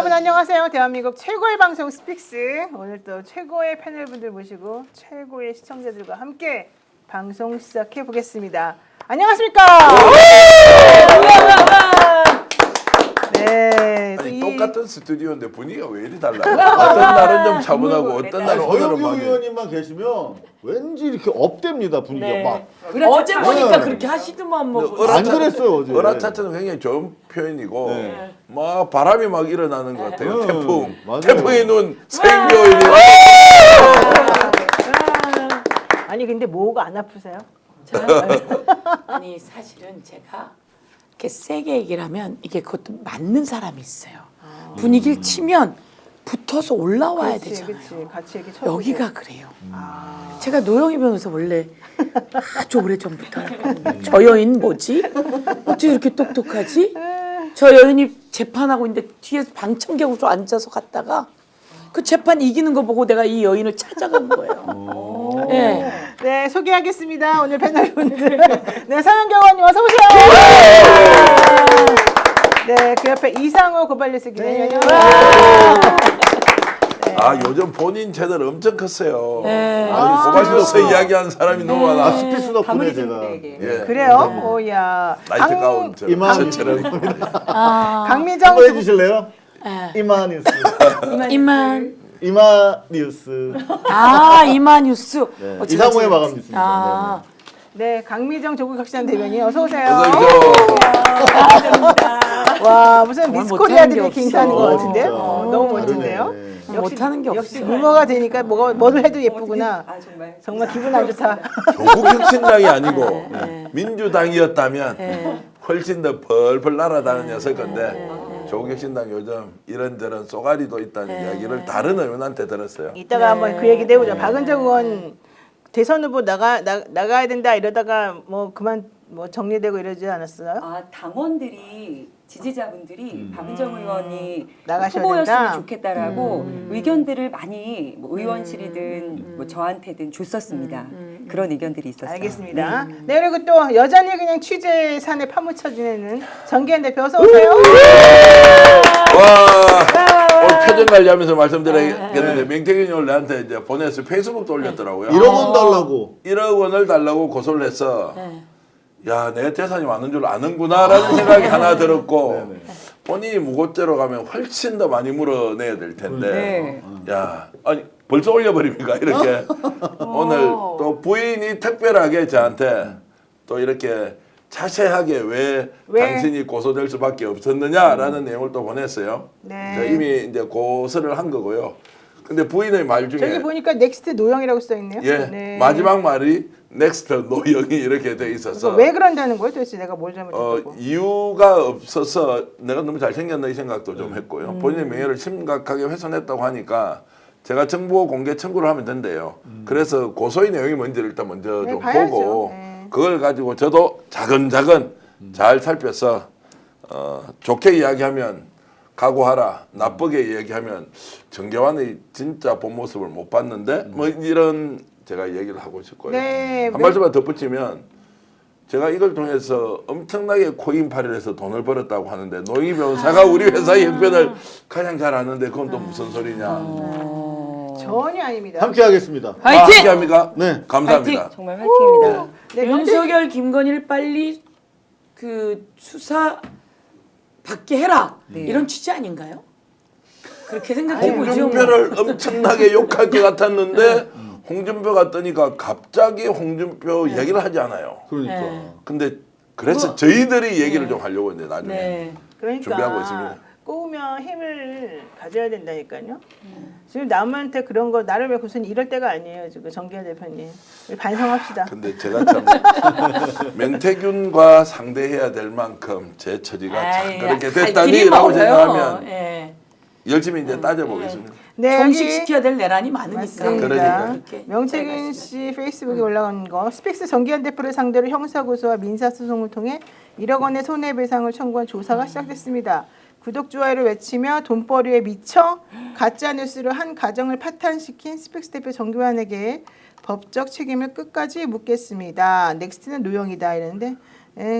여러분 안녕하세요. 대한민국 최고의 방송 스픽스. 오늘 또 최고의 패널분들 모시고 최고의 시청자들과 함께 방송 시작해 보겠습니다. 안녕하십니까? 네. 아니, 똑같은 스튜디오인데 분위기가 왜 이리 달라요? 어떤 날은 좀 차분하고 어떤 날은 오늘은 허영규 많이 의원님만 계시면 왠지 이렇게 업됩니다 분위기가 네. 막. 어제 보니까 네. 그렇게 하시더만 뭐. 안 그랬어요 어제. 어라차차는 굉장히 좋은 표현이고 네. 막 바람이 막 일어나는 것 같아요. 네. 태풍, 맞아요. 태풍의 눈, 생겨일이. 아니 근데 뭐가 안 아프세요? 아니 사실은 제가 이렇게 세게 얘기를 하면 이게 그것도 맞는 사람이 있어요. 분위기를 치면 붙어서 올라와야 되잖아요. 그렇지. 같이 이렇게 쳐보고. 여기가 그래요. 제가 노영희 변호사 원래 아주 오래전부터 알았거든요. 저 여인 뭐지? 어떻게 이렇게 똑똑하지? 저 여인이 재판하고 있는데 뒤에서 방청객으로 앉아서 갔다가 그 재판 이기는 거 보고 내가 이 여인을 찾아간 거예요. 네. 네, 소개하겠습니다. 오늘 패널분들. 네, 서영경 의원님 어서 오세요. 네, 그 옆에 이상호 고발뉴스 기자님. 아 요즘 본인 채널 엄청 컸어요. 네. 아니 고발시도서 이야기하는 사람이 너무 아 많아. 스피스 덕분에 제가. 예. 그래요? 오야. 나이트 가운 이만. 저처럼. 강미정 한번 해주실래요? 네. 이마 뉴스. 이만 이마 뉴스. 이만 뉴스. 네. 어, 제가 이상호의 지금- 마감 뉴스입니다. 아. 네, 강미정 조국혁신한 대변인 어서 오세요. 그래서 와, 무슨 정말 미스 못하는 코리아들이 게 이렇게 인사하는 것 없어. 같은데? 진짜. 너무 멋진데요? 네. 못하는 게 역시 없어요. 루머가 되니까 뭐를 해도 예쁘구나. 정말 기분 안 좋다. 조국혁신당이 아니고 네. 민주당이었다면 네. 훨씬 더 벌벌 날아다녔을 건데 조국혁신당 요즘 이런저런 쏘가리도 있다는 이야기를 다른 의원한테 들었어요. 이따가 한번 그 얘기 내보자. 박은정 의원 대선 후보 나가야 된다 이러다가 뭐 그만 뭐 정리되고 이러지 않았어요? 아 당원들이 지지자분들이 박은정 의원이 나가셔야 후보였으면 된다? 좋겠다라고 의견들을 많이 뭐 의원실이든 뭐 저한테든 줬었습니다. 그런 의견들이 있었어요. 알겠습니다. 네, 그리고 또 여전히 그냥 취재산에 파묻혀 지내는 정기현 대표 어서 오세요. 와 오늘 표정 관리하면서 말씀드려야겠는데 맹태균이 오늘 나한테 이제 보내서 페이스북도 올렸더라고요. 1억 원 달라고. 1억 원을 달라고 고소를 해서 네. 야, 내 재산이 많은 줄 아는구나라는 생각이 하나 들었고 본인이 무고죄로 가면 훨씬 더 많이 물어내야 될 텐데 야, 아니 벌써 올려버립니까 이렇게 오늘 또 부인이 특별하게 저한테 또 이렇게 자세하게 왜 당신이 고소될 수밖에 없었느냐라는 내용을 또 보냈어요. 네. 저 이미 이제 고소를 한 거고요. 근데 부인의 말 중에 저기 보니까 넥스트 노영이라고 써 있네요. 예, 네. 마지막 말이 넥스트 노영이 이렇게 돼 있어서 왜 그런다는 거예요? 도대체 내가 뭘 잘못했다고? 이유가 없어서 내가 너무 잘생겼나 이 생각도 좀 했고요. 본인의 명예를 심각하게 훼손했다고 하니까 제가 정보 공개 청구를 하면 된대요. 그래서 고소의 내용이 뭔지를 일단 먼저 네, 좀 봐야죠. 보고 네. 그걸 가지고 저도 차근차근 잘 살펴서 좋게 이야기하면 각오하라, 나쁘게 이야기하면 정계환의 진짜 본 모습을 못 봤는데 뭐 이런 제가 얘기를 하고 싶고요. 네, 한 말씀만 덧붙이면 제가 이걸 통해서 엄청나게 코인팔이를 해서 돈을 벌었다고 하는데 노영희 변호사가 우리 회사의 형편을 가장 잘 아는데 그건 또 무슨 소리냐. 전혀 아닙니다. 함께 하겠습니다. 화이팅! 함께합니까? 네. 감사합니다. 정말 화이팅입니다. 네, 윤석열, 김건희를 빨리 그 수사 받게 해라 이런 취지 아닌가요? 그렇게 생각해보죠. 홍준표를 엄청나게 욕할 것 같았는데 홍준표가 뜨니까 갑자기 홍준표 얘기를 하지 않아요. 그러니까. 네. 근데 그래서 저희들이 얘기를 좀 하려고 했는데 나중에 네. 그러니까 준비하고 있습니다. 꼬우면 힘을 가져야 된다니까요. 지금 남한테 그런 거 나를 왜 무슨 이럴 때가 아니에요. 지금 정기현 대표님. 우리 반성합시다. 근데 제가 참 명태균과 상대해야 될 만큼 제 처지가 참 그렇게 됐다니라고 생각하면 예. 열심히 이제 따져보겠습니다. 네, 정식시켜야 될 내란이 많으니까. 맞습니다. 그러니까요. 그렇게 명태균 씨 페이스북에 올라간 거 스픽스 정기현 대표를 상대로 형사고소와 민사소송을 통해 1억 원의 손해배상을 청구한 조사가 시작됐습니다. 구독, 좋아요를 외치며 돈벌이에 미쳐 가짜뉴스로 한 가정을 파탄시킨 스픽스 대표 정기환에게 법적 책임을 끝까지 묻겠습니다. 넥스트는 노영이다 이랬는데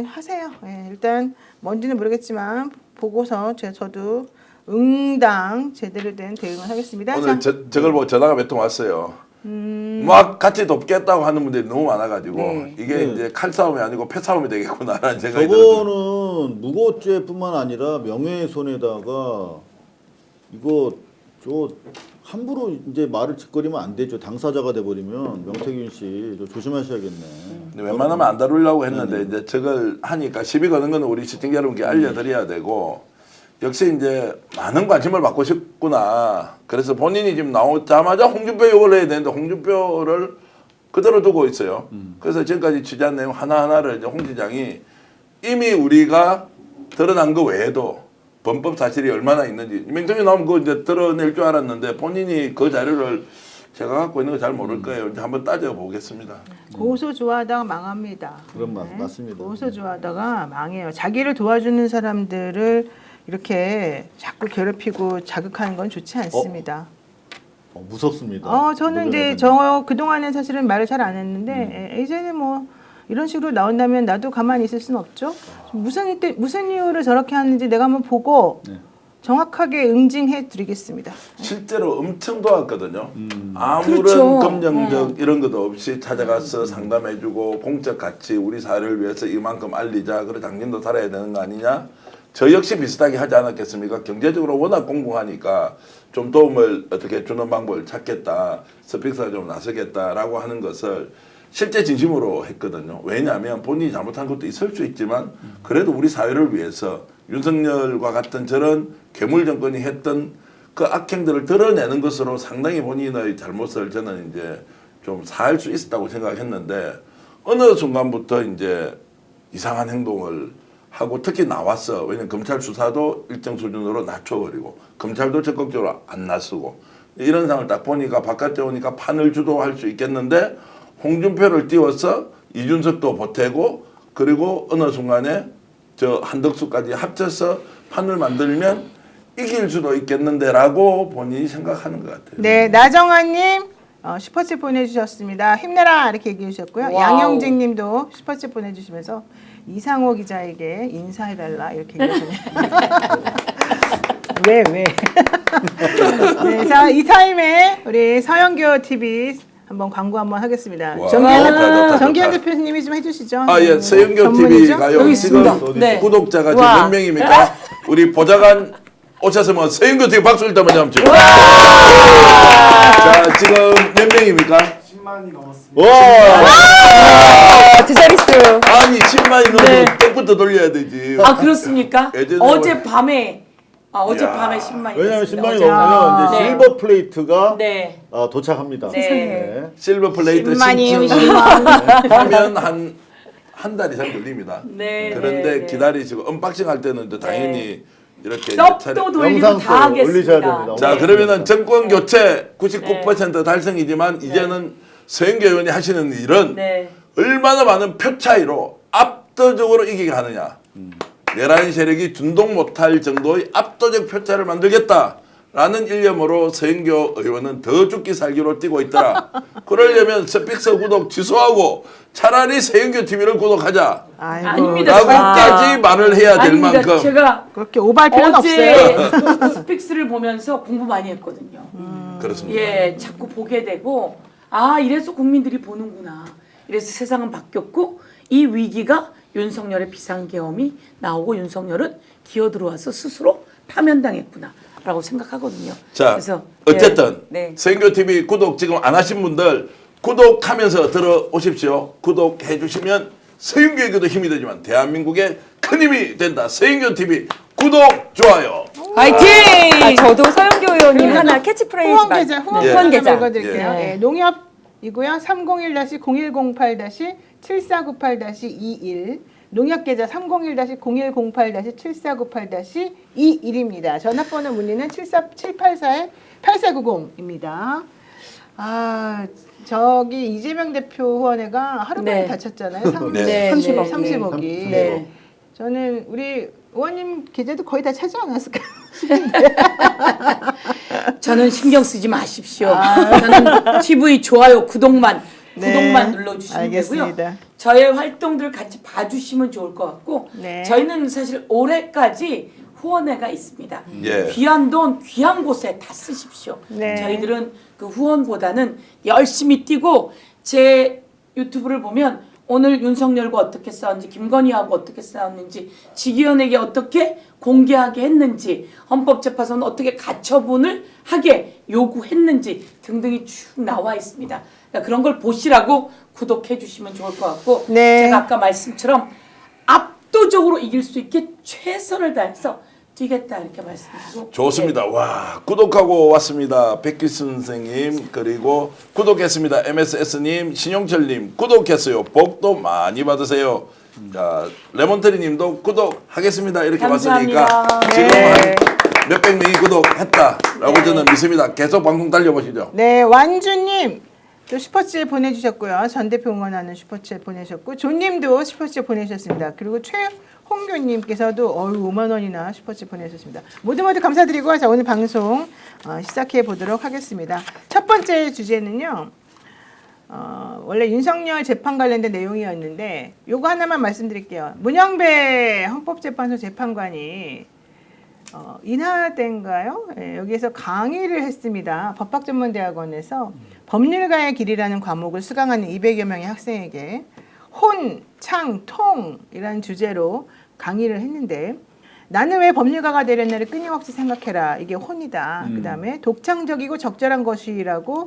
하세요. 일단 뭔지는 모르겠지만 보고서 저도 응당 제대로 된 대응을 하겠습니다. 오늘 자, 저걸 보고 전화가 몇 통 왔어요. 막 같이 돕겠다고 하는 분들이 너무 많아가지고 네. 이게 이제 칼싸움이 아니고 패싸움이 되겠구나라는 생각이 들었어요. 저거는 무고죄뿐만 아니라 명예훼손에다가 이거 저 함부로 이제 말을 짓거리면 안 되죠. 당사자가 돼버리면 명태균 씨 저 조심하셔야겠네. 근데 웬만하면 안 다루려고 했는데 이제 저걸 하니까 시비 거는 거는 우리 시청자 여러분께 알려드려야 되고 역시 이제 많은 관심을 받고 싶구나. 그래서 본인이 지금 나오자마자 홍준표 욕을 해야 되는데 홍준표를 그대로 두고 있어요. 그래서 지금까지 취재한 내용 하나하나를 이제 홍 지장이 이미 우리가 드러난 거 외에도 범법 사실이 얼마나 있는지 명태균 나오면 그거 이제 드러낼 줄 알았는데 본인이 그 자료를 제가 갖고 있는 거 잘 모를 거예요. 이제 한번 따져보겠습니다. 고소 좋아하다가 망합니다. 그런 맞습니다. 고소 좋아하다가 망해요. 자기를 도와주는 사람들을 이렇게 자꾸 괴롭히고 자극하는 건 좋지 않습니다. 무섭습니다. 저는 이제 그동안은 사실은 말을 잘 안 했는데 이제는 뭐 이런 식으로 나온다면 나도 가만히 있을 수는 없죠. 무슨 이유로 저렇게 하는지 내가 한번 보고 정확하게 응징해 드리겠습니다. 실제로 엄청 도왔거든요. 아무런 그렇죠. 검정적 이런 것도 없이 찾아가서 상담해주고 공적 가치 우리 사회를 위해서 이만큼 알리자. 그래 당신도 살아야 되는 거 아니냐. 저 역시 비슷하게 하지 않았겠습니까? 경제적으로 워낙 공공하니까 좀 도움을 어떻게 주는 방법을 찾겠다. 스픽스가 좀 나서겠다라고 하는 것을 실제 진심으로 했거든요. 왜냐하면 본인이 잘못한 것도 있을 수 있지만 그래도 우리 사회를 위해서 윤석열과 같은 저런 괴물 정권이 했던 그 악행들을 드러내는 것으로 상당히 본인의 잘못을 저는 이제 좀 사할 수 있었다고 생각했는데 어느 순간부터 이제 이상한 행동을 하고 특히 나왔어. 왜냐면 검찰 수사도 일정 수준으로 낮춰버리고 검찰도 적극적으로 안 나서고 이런 상황을 딱 보니까 바깥에 오니까 판을 주도할 수 있겠는데 홍준표를 띄워서 이준석도 보태고 그리고 어느 순간에 저 한덕수까지 합쳐서 판을 만들면 이길 수도 있겠는데라고 본인이 생각하는 것 같아요. 네, 나정환님 슈퍼챗 보내주셨습니다. 힘내라 이렇게 얘기해 주셨고요. 와우. 양영진님도 슈퍼챗 보내주시면서 이상호 기자에게 인사해달라 이렇게 얘기하시네요. 왜? 네, 자, 이 타임에 우리 서영교 TV 한번 광고 한번 하겠습니다. 와, 정기현 좋다. 대표님이 좀 해주시죠. 아, 예, 서영교 TV가요. 여기 지금 있습니다. 네. 구독자가 지금 와. 몇 명입니까? 우리 보좌관 오셨으면 서영교 TV 박수 일단 먼저 한번 주세요. 자, 지금 몇 명입니까? 10만이 넘었습니다. 두 자릿수. 아니 10만이 넘어서 네. 떡부터 돌려야 되지. 아 그렇습니까? 예전에 어젯밤에 야. 어젯밤에 10만이 왜냐하면 됐습니다. 10만이 어제. 넘으면 이제 네. 실버 플레이트가 네. 도착합니다. 네. 실버 플레이트 10만이에요, 신청 하면 한 달 이상 걸립니다. 네, 그런데 네. 기다리시고 언박싱 할 때는 또 당연히 이렇게 이제 떡도 돌리고 영상 다 또 올리셔야 하겠습니다. 됩니다. 자, 네. 그러면은 정권 교체 99% 달성이지만 이제는 서영교 의원이 하시는 일은 네. 얼마나 많은 표 차이로 압도적으로 이기게 하느냐. 내란 세력이 준동 못할 정도의 압도적 표 차를 만들겠다라는 일념으로 서영교 의원은 더 죽기 살기로 뛰고 있더라. 그러려면 스픽스 구독 취소하고 차라리 서영교 TV를 구독하자. 아이고, 아닙니다. 라고까지 말을 해야 될 아닙니다. 만큼. 제가 그렇게 오버할 필요는 어제 없어요. 스픽스를 보면서 공부 많이 했거든요. 그렇습니다. 예, 자꾸 보게 되고 아 이래서 국민들이 보는구나. 이래서 세상은 바뀌었고 이 위기가 윤석열의 비상계엄이 나오고 윤석열은 기어 들어와서 스스로 파면당했구나라고 생각하거든요. 자, 그래서 어쨌든 네. 서영교 TV 구독 지금 안 하신 분들 구독하면서 들어오십시오. 구독해 주시면 서영교에게도 힘이 되지만 대한민국의 큰 힘이 된다. 서영교 TV 구독 좋아요. 화이팅! 저도 서영교 의원님 하나 캐치프레이즈 후원 계좌, 후원 예. 계좌 후원 계좌. 읽어드릴게요. 예. 예, 농협이고요. 301-0108-7498-21 농협 계좌 301-0108-7498-21입니다. 전화번호 문의는 784-8490입니다. 아, 저기 이재명 대표 후원회가 하루 만에 네. 다쳤잖아요. 네. 30억이. 네. 저는 우리 의원님 계좌도 거의 다 차지 않았을까요? 저는 신경 쓰지 마십시오. 저는 TV 좋아요 구독만 눌러주시면 알겠습니다. 되고요. 저의 활동들 같이 봐주시면 좋을 것 같고 네. 저희는 사실 올해까지 후원회가 있습니다. 예. 귀한 돈 귀한 곳에 다 쓰십시오. 네. 저희들은 그 후원보다는 열심히 뛰고 제 유튜브를 보면 오늘 윤석열과 어떻게 싸웠는지 김건희하고 어떻게 싸웠는지 직위원에게 어떻게 공개하게 했는지 헌법재판소는 어떻게 가처분을 하게 요구했는지 등등이 쭉 나와 있습니다. 그러니까 그런 걸 보시라고 구독해 주시면 좋을 것 같고 네. 제가 아까 말씀처럼 압도적으로 이길 수 있게 최선을 다해서 뛰겠다 이렇게 말씀드리고 좋습니다. 와, 구독하고 왔습니다. 백기순 선생님, 그리고 구독했습니다. MSS님, 신용철님, 구독했어요. 복도 많이 받으세요. 자, 레몬트리님도 구독하겠습니다. 이렇게 감사합니다. 왔으니까 네. 지금 한 몇백 명이 구독했다라고 저는 믿습니다. 계속 방송 달려보시죠. 네, 완주님 또 슈퍼챗 보내주셨고요. 전 대표 응원하는 슈퍼챗 보내셨고 조님도 슈퍼챗 보내셨습니다. 그리고 최홍규님께서도 5만 원이나 슈퍼챗 보내셨습니다. 모두 감사드리고 자 오늘 방송 시작해 보도록 하겠습니다. 첫 번째 주제는요. 원래 윤석열 재판 관련된 내용이었는데 요거 하나만 말씀드릴게요. 문영배 헌법재판소 재판관이 인하대인가요? 네, 여기에서 강의를 했습니다. 법학전문대학원에서 법률가의 길이라는 과목을 수강하는 200여 명의 학생에게 혼, 창, 통이라는 주제로 강의를 했는데 나는 왜 법률가가 되렸나를 끊임없이 생각해라. 이게 혼이다. 그다음에 독창적이고 적절한 것이라고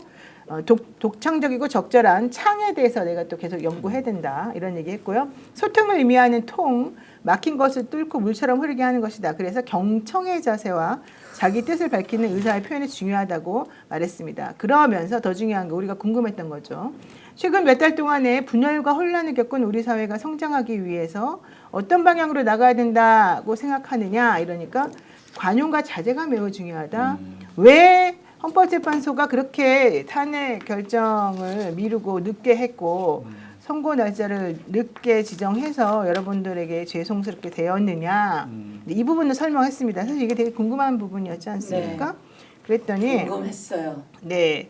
독창적이고 적절한 창에 대해서 내가 또 계속 연구해야 된다. 이런 얘기했고요. 소통을 의미하는 통, 막힌 것을 뚫고 물처럼 흐르게 하는 것이다. 그래서 경청의 자세와 자기 뜻을 밝히는 의사의 표현이 중요하다고 말했습니다. 그러면서 더 중요한 거 우리가 궁금했던 거죠. 최근 몇 달 동안에 분열과 혼란을 겪은 우리 사회가 성장하기 위해서 어떤 방향으로 나가야 된다고 생각하느냐 이러니까 관용과 자제가 매우 중요하다. 왜 헌법재판소가 그렇게 탄핵 결정을 미루고 늦게 했고 선고 날짜를 늦게 지정해서 여러분들에게 죄송스럽게 되었느냐 이 부분을 설명했습니다. 사실 이게 되게 궁금한 부분이었지 않습니까? 네. 그랬더니 궁금했어요. 네.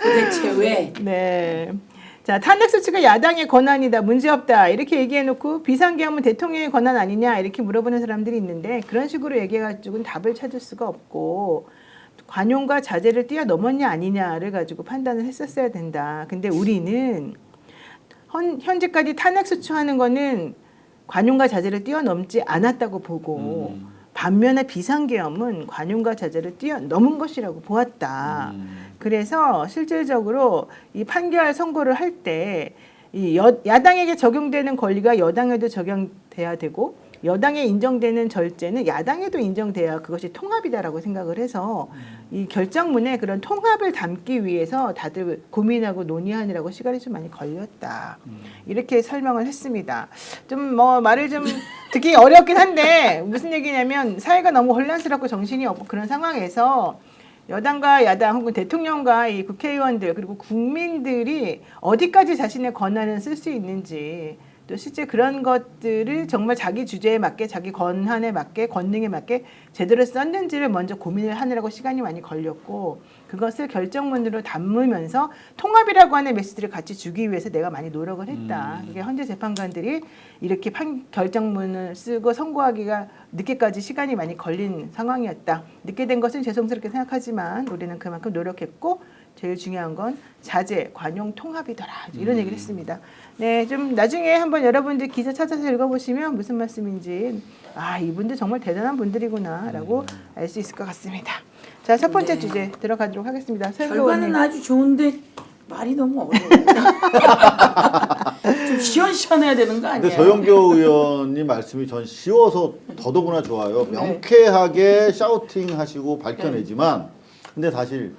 도대체 왜? 네. 자, 탄핵 소추가 야당의 권한이다, 문제없다 이렇게 얘기해놓고 비상계엄은 대통령의 권한 아니냐 이렇게 물어보는 사람들이 있는데 그런 식으로 얘기해가지고는 답을 찾을 수가 없고 관용과 자제를 뛰어넘었냐 아니냐를 가지고 판단을 했었어야 된다. 근데 우리는 현재까지 탄핵 소추하는 거는 관용과 자제를 뛰어넘지 않았다고 보고 반면에 비상계엄은 관용과 자제를 뛰어넘은 것이라고 보았다. 그래서 실질적으로 이 판결 선고를 할 때 이 야당에게 적용되는 권리가 여당에도 적용돼야 되고 여당에 인정되는 절제는 야당에도 인정돼야 그것이 통합이다라고 생각을 해서 이 결정문에 그런 통합을 담기 위해서 다들 고민하고 논의하느라고 시간이 좀 많이 걸렸다. 이렇게 설명을 했습니다. 좀 뭐 말을 좀 듣기 어렵긴 한데 무슨 얘기냐면 사회가 너무 혼란스럽고 정신이 없고 그런 상황에서 여당과 야당 혹은 대통령과 이 국회의원들 그리고 국민들이 어디까지 자신의 권한을 쓸 수 있는지 또 실제 그런 것들을 정말 자기 주제에 맞게 자기 권한에 맞게 권능에 맞게 제대로 썼는지를 먼저 고민을 하느라고 시간이 많이 걸렸고 그것을 결정문으로 담으면서 통합이라고 하는 메시지를 같이 주기 위해서 내가 많이 노력을 했다. 이게 현재 재판관들이 이렇게 결정문을 쓰고 선고하기가 늦게까지 시간이 많이 걸린 상황이었다. 늦게 된 것은 죄송스럽게 생각하지만 우리는 그만큼 노력했고 제일 중요한 건 자제, 관용, 통합이더라. 이런 얘기를 했습니다. 네, 좀 나중에 한번 여러분들 기사 찾아서 읽어보시면 무슨 말씀인지 아 이분들 정말 대단한 분들이구나라고 알 수 있을 것 같습니다. 자, 첫 번째 주제 들어가도록 하겠습니다. 결과는 아주 좋은데 말이 너무 어려워요. 좀 시원시원해야 되는 거 근데 아니에요? 서영교 의원님 말씀이 전 쉬워서 더더구나 좋아요. 명쾌하게 샤우팅하시고 밝혀내지만 근데 사실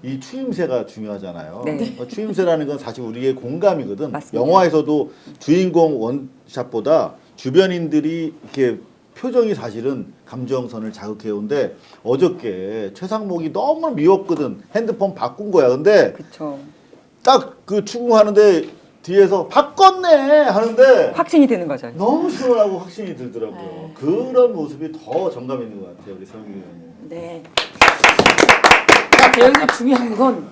이 추임새가 중요하잖아요. 네. 추임새라는 건 사실 우리의 공감이거든. 맞습니다. 영화에서도 주인공 원샷보다 주변인들이 이렇게 표정이 사실은 감정선을 자극해오는데 어저께 최상목이 너무 미웠거든. 핸드폰 바꾼 거야. 근데 그렇죠. 딱 그 추궁하는데 뒤에서 바꿨네 하는데 확신이 드는 거죠. 너무 시원하고 확신이 들더라고요. 그런 모습이 더 정감 있는 것 같아요. 우리 서영교 의원님. 네. 여기서 중요한 건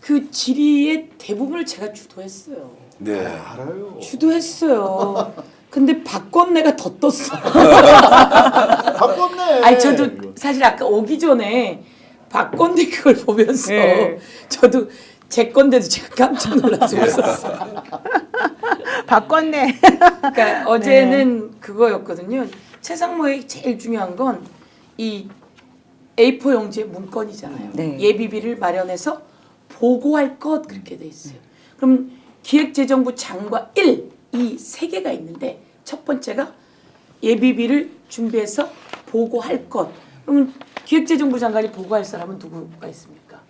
그 질의의 대부분을 제가 주도했어요. 네. 알아요. 주도했어요. 근데 박건네가 더 떴어. 바꿨네. 아니 저도 사실 아까 오기 전에 박건네 그걸 보면서 네. 저도 제 건데도 제가 깜짝 놀라서 웃었어요. 바꿨네. 그러니까 어제는 그거였거든요. 최상모의 제일 중요한 건 이 A4 용지의 문건이잖아요. 네. 예비비를 마련해서 보고할 것 그렇게 돼 있어요. 그럼 기획재정부 장과 1, 2, 3개가 있는데 첫 번째가 예비비를 준비해서 보고할 것. 그러면 기획재정부 장관이 보고할 사람은 누구가 있습니까?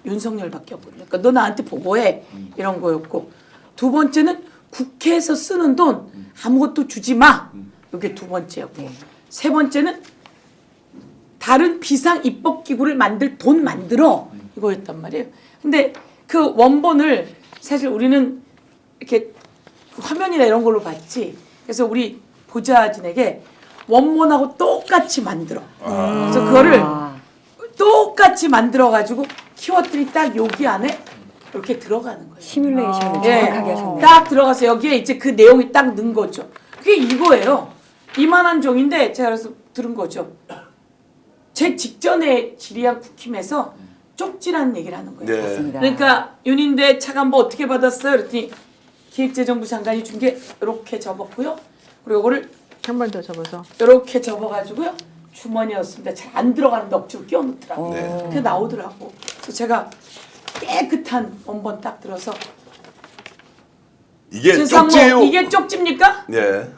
윤석열밖에 없거든요. 그러니까 너 나한테 보고해 이런 거였고 두 번째는 국회에서 쓰는 돈 아무것도 주지 마. 이게 두 번째였고 세 번째는 다른 비상 입법 기구를 만들 돈 만들어 이거였단 말이에요. 근데 그 원본을 사실 우리는 이렇게 화면이나 이런 걸로 봤지. 그래서 우리 보좌진에게 원본하고 똑같이 만들어. 그래서 그거를 똑같이 만들어 가지고 키워드들이 딱 여기 안에 이렇게 들어가는 거예요. 시뮬레이션을 예, 정확하게 하셨네요. 딱 들어가서 여기에 이제 그 내용이 딱 넣은 거죠. 그게 이거예요. 이만한 종인데 제가 그래서 들은 거죠. 제 직전에 질의한 국힘에서 쪽지라는 얘기를 하는 거예요. 네. 맞습니다. 그러니까 윤인대 차관보 어떻게 받았어요? 그랬더니 기획재정부 장관이 준 게 이렇게 접었고요. 그리고 이거를 한 번 더 접어서. 이렇게 접어가지고요. 주머니였습니다. 잘 안 들어가는 넋주로 끼워놓더라고요. 네. 그게 나오더라고. 그래서 제가 깨끗한 원본 딱 들어서 이게 세상모, 쪽지예요. 이게 쪽지입니까? 네.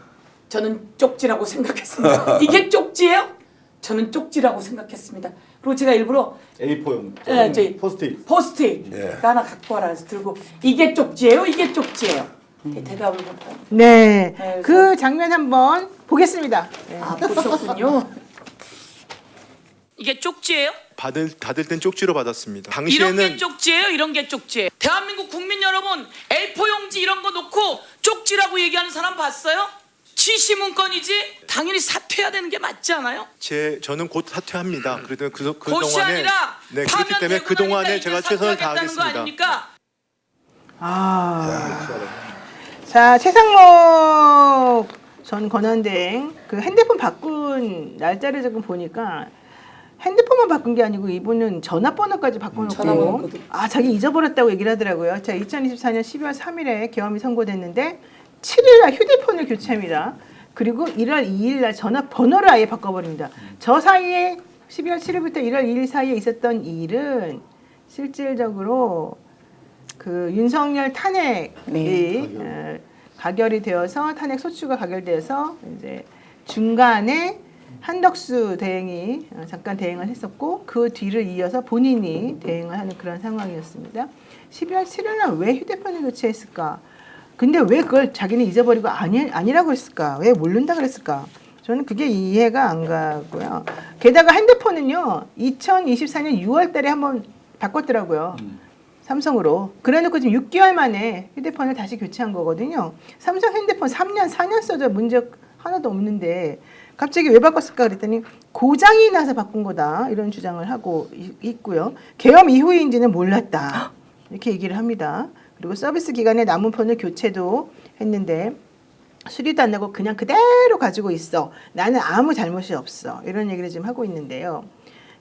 저는 쪽지라고 생각했습니다. 이게 쪽지예요? 저는 쪽지라고 생각했습니다. 그리고 제가 일부러 A4용 예, 저희 포스트잇. 포스트잇 예. 하나 갖고 와라 해서 들고 이게 쪽지예요? 이게 쪽지예요? 대답을 못하고 네. 네, 그 장면 한번 보겠습니다. 네. 아 보셨군요. 이게 쪽지예요? 받을 땐 쪽지로 받았습니다. 이런 당시에는 게 쪽지예요? 이런 게 쪽지예요? 대한민국 국민 여러분 A4 용지 이런 거 놓고 쪽지라고 얘기하는 사람 봤어요? 지시 문건이지 당연히 사퇴해야 되는 게 맞지 않아요? 저는 곧 사퇴합니다. 그래도 그 곧이 동안에 아니라 그렇기 파면 때문에 되고 그 동안에 나니까 제가 이제 최선을 사퇴하겠다는 거 다하겠습니다. 아닙니까? 자, 최상목 전 권한대행 그 핸드폰 바꾼 날짜를 조금 보니까 핸드폰만 바꾼 게 아니고 이분은 전화번호까지 바꿔놓고 전화번호까지. 자기 잊어버렸다고 얘기를 하더라고요. 자, 2024년 12월 3일에 계엄이 선고됐는데 7일날 휴대폰을 교체합니다. 그리고 1월 2일날 전화번호를 아예 바꿔버립니다. 저 사이에 12월 7일부터 1월 2일 사이에 있었던 이 일은 실질적으로 그 윤석열 탄핵이 네. 가결이 되어서 탄핵 소추가 가결되어서 이제 중간에 한덕수 대행이 잠깐 대행을 했었고 그 뒤를 이어서 본인이 대행을 하는 그런 상황이었습니다. 12월 7일 날 왜 휴대폰을 교체했을까? 근데 왜 그걸 자기는 잊어버리고 아니라고 했을까? 왜 모른다 그랬을까? 저는 그게 이해가 안 가고요. 게다가 핸드폰은요. 2024년 6월 달에 한번 바꿨더라고요. 삼성으로. 그래놓고 지금 6개월 만에 휴대폰을 다시 교체한 거거든요. 삼성 핸드폰 3년, 4년 써도 문제 하나도 없는데 갑자기 왜 바꿨을까 그랬더니 고장이 나서 바꾼 거다. 이런 주장을 하고 있고요. 계엄 이후인지는 몰랐다. 이렇게 얘기를 합니다. 그리고 서비스 기간에 남은 폰을 교체도 했는데 수리도 안 나고 그냥 그대로 가지고 있어. 나는 아무 잘못이 없어. 이런 얘기를 지금 하고 있는데요.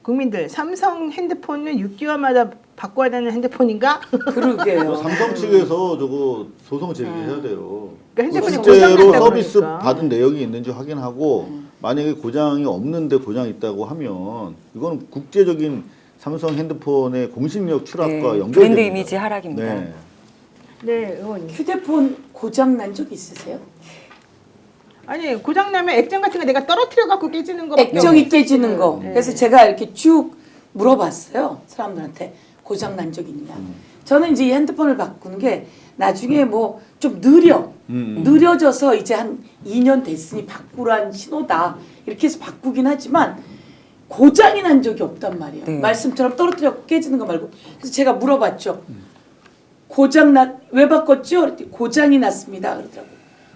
국민들 삼성 핸드폰은 6개월마다 바꿔야 되는 핸드폰인가? 그러게요. 삼성 측에서 저거 소송 제기해야 돼요. 그러니까 핸드폰이 실제로 고장났다고 서비스 그러니까. 받은 내역이 있는지 확인하고 만약에 고장이 없는데 고장이 있다고 하면 이거는 국제적인 삼성 핸드폰의 공신력 추락과 네, 연결됩니다. 브랜드 이미지 하락입니다. 네. 네, 의원님. 휴대폰 고장 난 적 있으세요? 아니 고장 나면 액정 같은 거 내가 떨어뜨려 갖고 깨지는 거. 액정이 깨지는 거. 네. 그래서 제가 이렇게 쭉 물어봤어요. 사람들한테 고장 난 적 있냐. 저는 이제 이 핸드폰을 바꾸는 게 나중에 뭐 좀 느려져서 이제 한 2년 됐으니 바꾸란 신호다. 이렇게 해서 바꾸긴 하지만 고장이 난 적이 없단 말이에요. 네. 말씀처럼 떨어뜨려 깨지는 거 말고. 그래서 제가 물어봤죠. 왜 바꿨죠? 그랬더니 고장이 났습니다. 그러더라고요.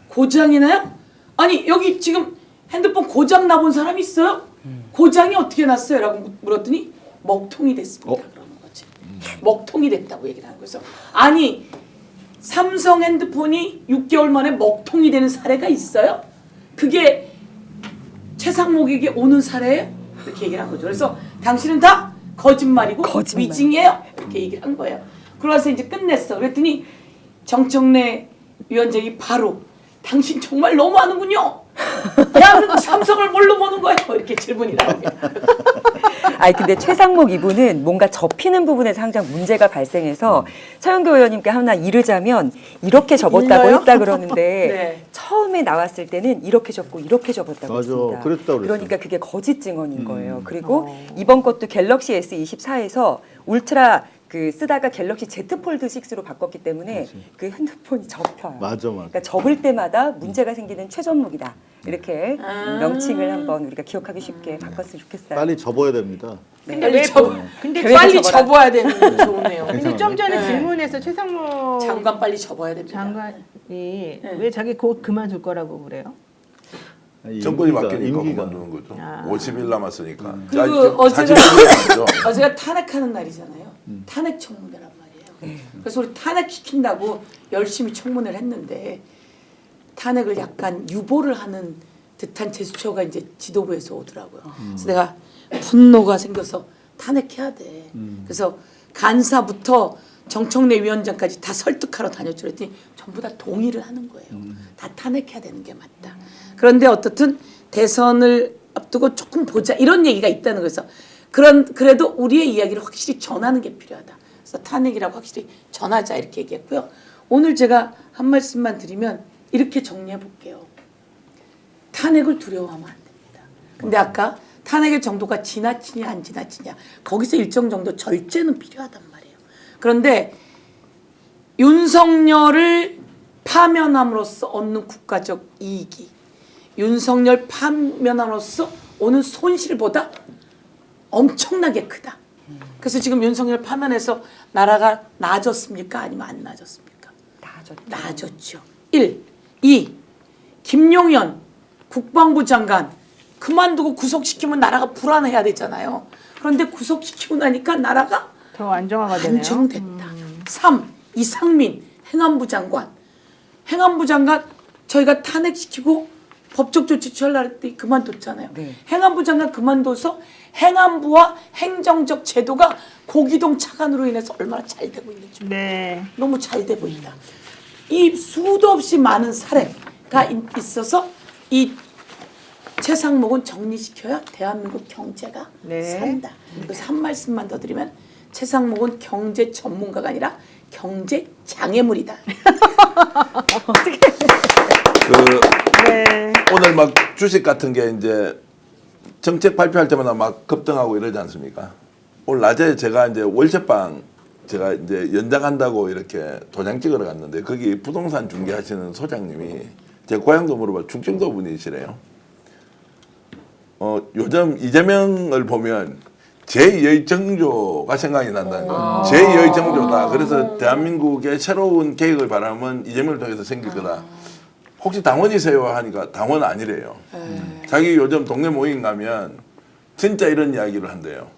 고장이 나요? 아니 여기 지금 핸드폰 고장 나본 사람 있어요? 고장이 어떻게 났어요? 라고 물었더니 먹통이 됐습니다. 그러는 거지. 먹통이 됐다고 얘기를 하고 그래서 아니 삼성 핸드폰이 6개월 만에 먹통이 되는 사례가 있어요? 그게 최상목에게 오는 사례예요? 이렇게 얘기를 한 거죠. 그래서 당신은 다 거짓말이고 거짓말. 위증이에요. 이렇게 얘기를 한 거예요. 그러면서 이제 끝냈어. 그랬더니 정청래 위원장이 바로 당신 정말 너무하는군요. 대한민국 삼성을 뭘로 보는 거예요? 이렇게 질문이 나옵니다. 아니 근데 최상목 이분은 뭔가 접히는 부분에서 항상 문제가 발생해서 서영교 의원님께 하나 이르자면 이렇게 접었다고 일러요? 했다 그러는데 네. 처음에 나왔을 때는 이렇게 접고 이렇게 접었다고 맞아. 했습니다. 그랬다고 그랬어요. 그러니까 그게 거짓 증언인 거예요. 그리고 이번 것도 갤럭시 S24에서 울트라 그 쓰다가 갤럭시 Z 폴드 6로 바꿨기 때문에 그 핸드폰이 접혀요. 맞아. 그러니까 접을 때마다 문제가 생기는 최전목이다. 이렇게 명칭을 한번 우리가 기억하기 쉽게 바꿨으면 좋겠어요. 빨리 접어야 됩니다. 네. 빨리 접어. 근데 계획을 빨리 접어라. 접어야 되는 게 좋네요. 근데 좀 전에 네. 질문에서 최상목 장관 빨리 접어야 됩니다. 장관이 왜 자기 곧 그만둘 거라고 그래요? 정권이 임기가- 바뀌니까 임기가. 그만두는 거죠. 아. 50일 남았으니까. 그리고 사실 어제가 어제가 탄핵하는 날이잖아요. 탄핵 청문회란 말이에요. 그래서 우리 탄핵 시킨다고 열심히 청문회를 했는데 탄핵을 약간 유보를 하는 듯한 제스처가 이제 지도부에서 오더라고요. 그래서 내가 분노가 생겨서 탄핵해야 돼. 그래서 간사부터 정청래 위원장까지 다 설득하러 다녔죠. 그랬더니 전부 다 동의를 하는 거예요. 다 탄핵해야 되는 게 맞다. 그런데 어떻든 대선을 앞두고 조금 보자 이런 얘기가 있다는 거에서 그래도 우리의 이야기를 확실히 전하는 게 필요하다. 그래서 탄핵이라고 확실히 전하자 이렇게 얘기했고요. 오늘 제가 한 말씀만 드리면 이렇게 정리해 볼게요. 탄핵을 두려워하면 안 됩니다. 근데 아까 탄핵의 정도가 지나치냐 안 지나치냐 거기서 일정 정도 절제는 필요하단 말이에요. 그런데 윤석열을 파면함으로써 얻는 국가적 이익이 윤석열 파면함으로써 오는 손실보다 엄청나게 크다. 그래서 지금 윤석열 파면해서 나라가 나아졌습니까? 아니면 안 나아졌습니까? 나아졌죠. 1. 2. 김용현 국방부 장관 그만두고 구속시키면 나라가 불안해야 되잖아요. 그런데 구속시키고 나니까 나라가 더 안정화가 되네요. 안정됐다. 3. 이상민 행안부 장관. 행안부 장관 저희가 탄핵시키고 법적 조치 취하려고 했더니 그만뒀잖아요. 네. 행안부 장관 그만둬서 행안부와 행정적 제도가 고기동 차관으로 인해서 얼마나 잘 되고 있는지 네. 너무 잘 되고 있다. 이 수도 없이 많은 사례가 있어서 이 최상목은 정리시켜야 대한민국 경제가 네. 산다. 그래서 한 말씀만 더 드리면 최상목은 경제 전문가가 아니라 경제 장애물이다. 네. 오늘 막 주식 같은 게 이제 정책 발표할 때마다 막 급등하고 이러지 않습니까? 오늘 낮에 제가 이제 월세방 제가 이제 연장한다고 이렇게 도장 찍으러 갔는데 거기 부동산 중개하시는 소장님이 제 고향도 물어봐 충청도 분이시래요. 요즘 이재명을 보면 제2의 정조가 생각이 난다는 거예요. 제2의 정조다. 그래서 대한민국의 새로운 계획을 바라면 이재명을 통해서 생길 거다. 혹시 당원이세요? 하니까 당원 아니래요. 자기 요즘 동네 모임 가면 진짜 이런 이야기를 한대요.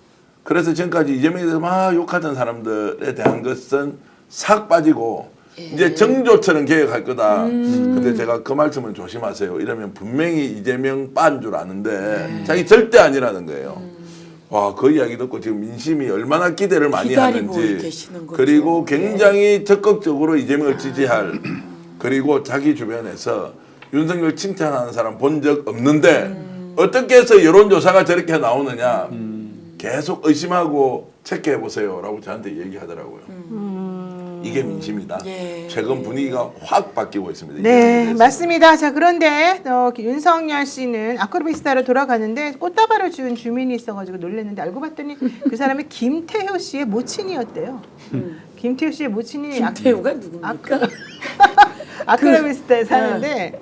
그래서 지금까지 이재명에 대해서 막 욕하던 사람들에 대한 것은 싹 빠지고 이제 정조처럼 개혁할 거다. 근데 제가 그 말씀을 조심하세요. 이러면 분명히 이재명 빤 줄 아는데 자기 절대 아니라는 거예요. 와, 그 이야기 듣고 지금 민심이 얼마나 기대를 많이 기다리고 하는지 계시는 거죠. 그리고 굉장히 적극적으로 이재명을 지지할 그리고 자기 주변에서 윤석열 칭찬하는 사람 본 적 없는데 어떻게 해서 여론조사가 저렇게 나오느냐 계속 의심하고 체크해 보세요라고 저한테 얘기하더라고요. 이게 민심이다. 예. 최근 분위기가 확 바뀌고 있습니다. 네, 이재명에 대해서. 맞습니다. 자, 그런데 윤석열 씨는 아크로비스타로 돌아가는데 꽃다발을 준 주민이 있어가지고 놀랐는데 알고 봤더니 그 사람이 김태효 씨의 모친이었대요. 김태효 씨의 모친이 김태우가 누굽니까? 아크로비스타에 사는데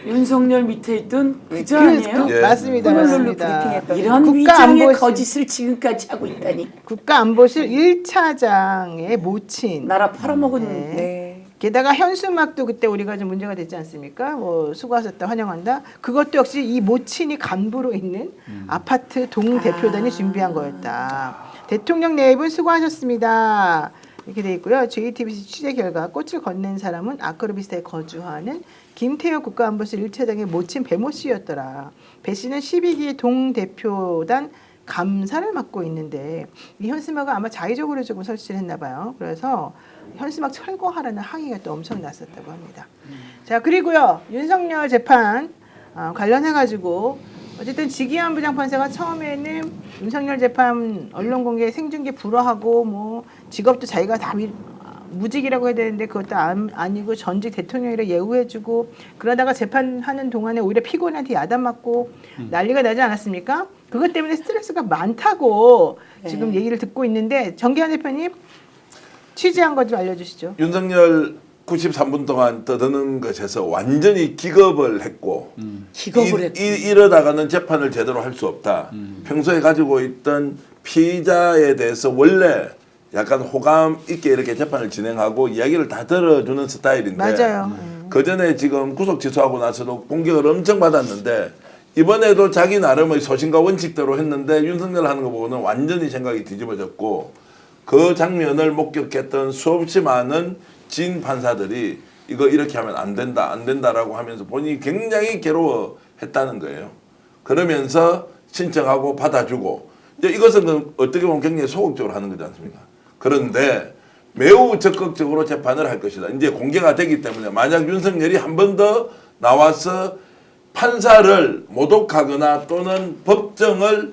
윤석열 밑에 있던 그저 그- 아니에요? 예. 맞습니다. 호놀룰루 맞습니다. 브리핑했던 이런 국가안보실- 위장의 거짓을 지금까지 하고 있다니. 국가안보실 1차장의 모친. 나라 팔아먹은 네. 네. 게다가 현수막도 그때 우리가 좀 문제가 됐지 않습니까? 뭐 수고하셨다 환영한다. 그것도 역시 이 모친이 간부로 있는 아파트 동 대표단이 준비한 거였다. 대통령 네 분 수고하셨습니다. 이렇게 돼 있고요. JTBC 취재 결과 꽃을 건넨 사람은 아크로비스타에 거주하는 김태효 국가안보실 1차장의 모친 배모 씨였더라. 배 씨는 12기 동대표단 감사를 맡고 있는데 이 현수막을 아마 자의적으로 조금 설치를 했나 봐요. 그래서 현수막 철거하라는 항의가 또 엄청 났었다고 합니다. 자, 그리고요. 윤석열 재판 관련해가지고 어쨌든 지기현 부장판사가 처음에는 윤석열 재판 언론 공개 생중계 불허하고 뭐 직업도 자기가 다 무직이라고 해야 되는데 그것도 아니고 전직 대통령이라 예우해주고 그러다가 재판하는 동안에 오히려 피고인한테 야단맞고 난리가 나지 않았습니까? 그것 때문에 스트레스가 많다고 지금 얘기를 듣고 있는데 정기현 대표님 취재한 것 좀 알려주시죠. 윤석열 93분 동안 떠드는 것에서 완전히 기겁을 했고 기겁을 했고 이러다가는 재판을 제대로 할 수 없다. 평소에 가지고 있던 피의자에 대해서 원래 약간 호감 있게 이렇게 재판을 진행하고 이야기를 다 들어주는 스타일인데 맞아요. 그 전에 지금 구속 취소하고 나서도 공격을 엄청 받았는데 이번에도 자기 나름의 소신과 원칙대로 했는데 윤석열 하는 거 보고는 완전히 생각이 뒤집어졌고 그 장면을 목격했던 수없이 많은 진 판사들이 이거 이렇게 하면 안 된다라고 하면서 본인이 굉장히 괴로워했다는 거예요. 그러면서 신청하고 받아주고 이제 이것은 어떻게 보면 굉장히 소극적으로 하는 거지 않습니까? 그런데 매우 적극적으로 재판을 할 것이다. 이제 공개가 되기 때문에 만약 윤석열이 한 번 더 나와서 판사를 모독하거나 또는 법정을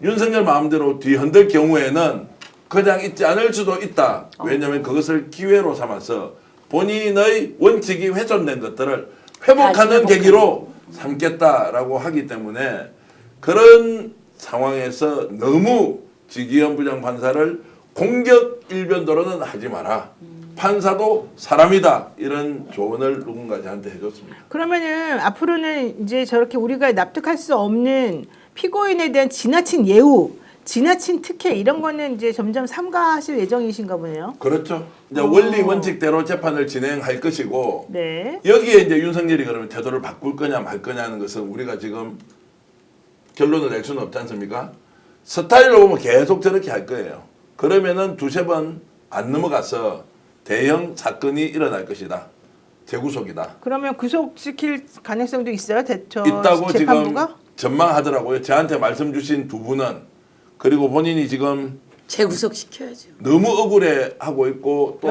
윤석열 마음대로 뒤흔들 경우에는 그냥 있지 않을 수도 있다. 왜냐하면 그것을 기회로 삼아서 본인의 원칙이 훼손된 것들을 회복하는 계기로 삼겠다라고 하기 때문에 그런 상황에서 너무 지기현 부장판사를 공격 일변도로는 하지 마라. 판사도 사람이다. 이런 조언을 누군가 저한테 해줬습니다. 그러면은 앞으로는 이제 저렇게 우리가 납득할 수 없는 피고인에 대한 지나친 예우, 지나친 특혜 이런 거는 이제 점점 삼가하실 예정이신가 보네요. 그렇죠. 이제 원리 원칙대로 재판을 진행할 것이고 네. 여기에 이제 윤석열이 그러면 태도를 바꿀 거냐 말 거냐는 것은 우리가 지금 결론을 낼 수는 없지 않습니까? 스타일로 보면 계속 저렇게 할 거예요. 그러면은 두세 번 안 넘어가서 대형 사건이 일어날 것이다. 재구속이다. 그러면 구속시킬 가능성도 있어요? 있다고 재판부가? 지금 전망하더라고요. 저한테 말씀 주신 두 분은. 그리고 본인이 지금 재구속 시켜야죠. 너무 억울해하고 있고 또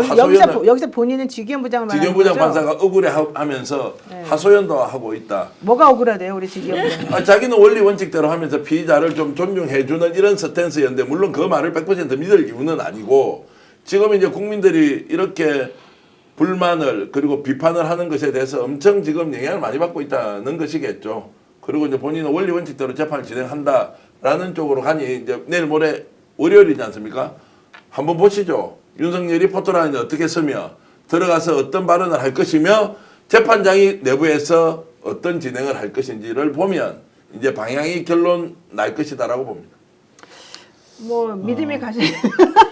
여기서 본인은 지기현 부장을 말하는 지기현 부장 거죠? 판사가 억울해하면서 네. 하소연도 하고 있다. 뭐가 억울하대요, 우리 지기현 부장? 자기는 원리 원칙대로 하면서 피의자를 좀 존중해주는 이런 스탠스였는데 물론 그 말을 100% 믿을 이유는 아니고 지금 이제 국민들이 이렇게 불만을 그리고 비판을 하는 것에 대해서 엄청 지금 영향을 많이 받고 있다는 것이겠죠. 그리고 이제 본인은 원리 원칙대로 재판을 진행한다라는 쪽으로 가니 이제 내일 모레 월요일이지 않습니까? 한번 보시죠. 윤석열이 포토라인에 어떻게 서며 들어가서 어떤 발언을 할 것이며 재판장이 내부에서 어떤 진행을 할 것인지를 보면 이제 방향이 결론 날 것이다라고 봅니다. 뭐 믿음이 가시.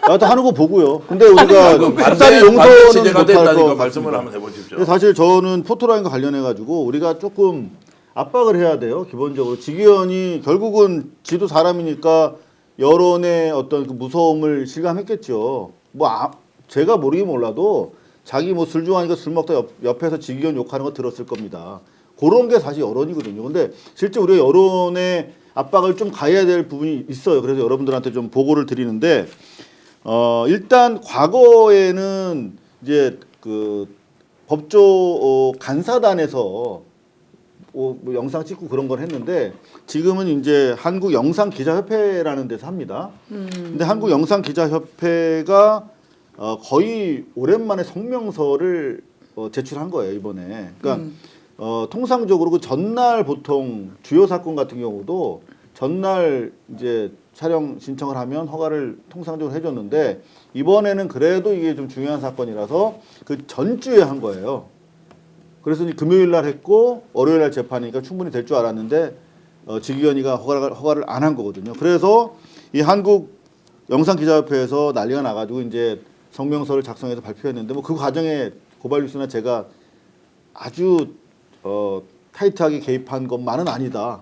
나도 하는 거 보고요. 근데 우리가 박사리 용서는 취재가 못할 됐다니까 것 말씀을 같습니다. 한번 해보십시오. 근데 사실 저는 포토라인과 관련해 가지고 우리가 조금 압박을 해야 돼요. 기본적으로 지기현이 결국은 지도 사람이니까 여론의 어떤 그 무서움을 실감했겠죠. 제가 모르긴 몰라도 자기 뭐 술 좋아하니까 술 먹다 옆에서 지기현 욕하는 거 들었을 겁니다. 그런 게 사실 여론이거든요. 근데 실제 우리가 여론의 압박을 좀 가해야 될 부분이 있어요. 그래서 여러분들한테 좀 보고를 드리는데 일단 과거에는 이제 그 법조 간사단에서 뭐 영상 찍고 그런 걸 했는데 지금은 이제 한국 영상 기자협회라는 데서 합니다. 근데 한국 영상 기자협회가 거의 오랜만에 성명서를 제출한 거예요, 이번에. 그러니까 통상적으로 그 전날 보통 주요 사건 같은 경우도 전날 이제 촬영 신청을 하면 허가를 통상적으로 해줬는데 이번에는 그래도 이게 좀 중요한 사건이라서 그 전주에 한 거예요. 그래서 이제 금요일 날 했고 월요일 날 재판이니까 충분히 될 줄 알았는데 지기현이가 허가를 안 한 거거든요. 그래서 이 한국 영상기자협회에서 난리가 나가지고 이제 성명서를 작성해서 발표했는데 뭐 그 과정에 고발뉴스나 제가 아주 타이트하게 개입한 것만은 아니다.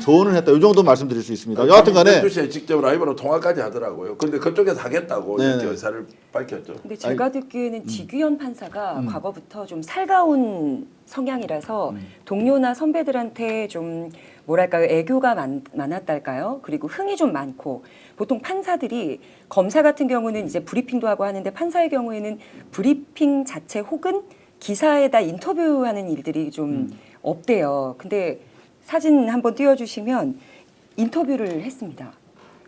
조언을 했다. 이 정도 말씀드릴 수 있습니다. 여하튼간에 12시에 직접 라이브로 통화까지 하더라고요. 근데 그쪽에서 하겠다고 네네. 이렇게 의사를 밝혔죠. 근데 제가 듣기에는 지규현 판사가 과거부터 좀 살가운 성향이라서 동료나 선배들한테 좀 뭐랄까요, 애교가 많았달까요? 그리고 흥이 좀 많고, 보통 판사들이 검사 같은 경우는 이제 브리핑도 하고 하는데 판사의 경우에는 브리핑 자체 혹은 기사에다 인터뷰하는 일들이 좀 없대요. 근데 사진 한번 띄워주시면 인터뷰를 했습니다.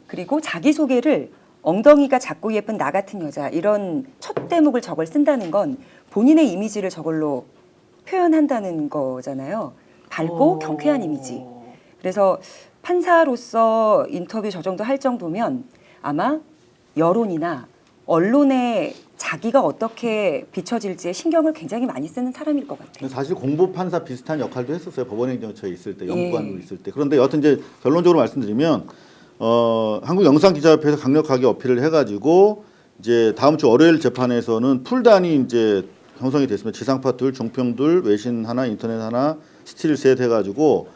그리고 자기소개를 엉덩이가 작고 예쁜 나 같은 여자, 이런 첫 대목을 저걸 쓴다는 건 본인의 이미지를 저걸로 표현한다는 거잖아요. 밝고 경쾌한 이미지. 그래서 판사로서 인터뷰 저 정도 할 정도면 아마 여론이나 언론에 자기가 어떻게 비춰질지에 신경을 굉장히 많이 쓰는 사람일 것 같아요. 사실 공보 판사 비슷한 역할도 했었어요. 법원행정처에 있을 때, 예. 연구관으로 있을 때. 그런데 여하튼 이제 결론적으로 말씀드리면 한국영상기자협회에서 강력하게 어필을 해가지고 이제 다음 주 월요일 재판에서는 풀단이 이제 형성이 됐습니다. 지상파 둘, 종평 둘, 외신 하나, 인터넷 하나, 스틸 셋 해가지고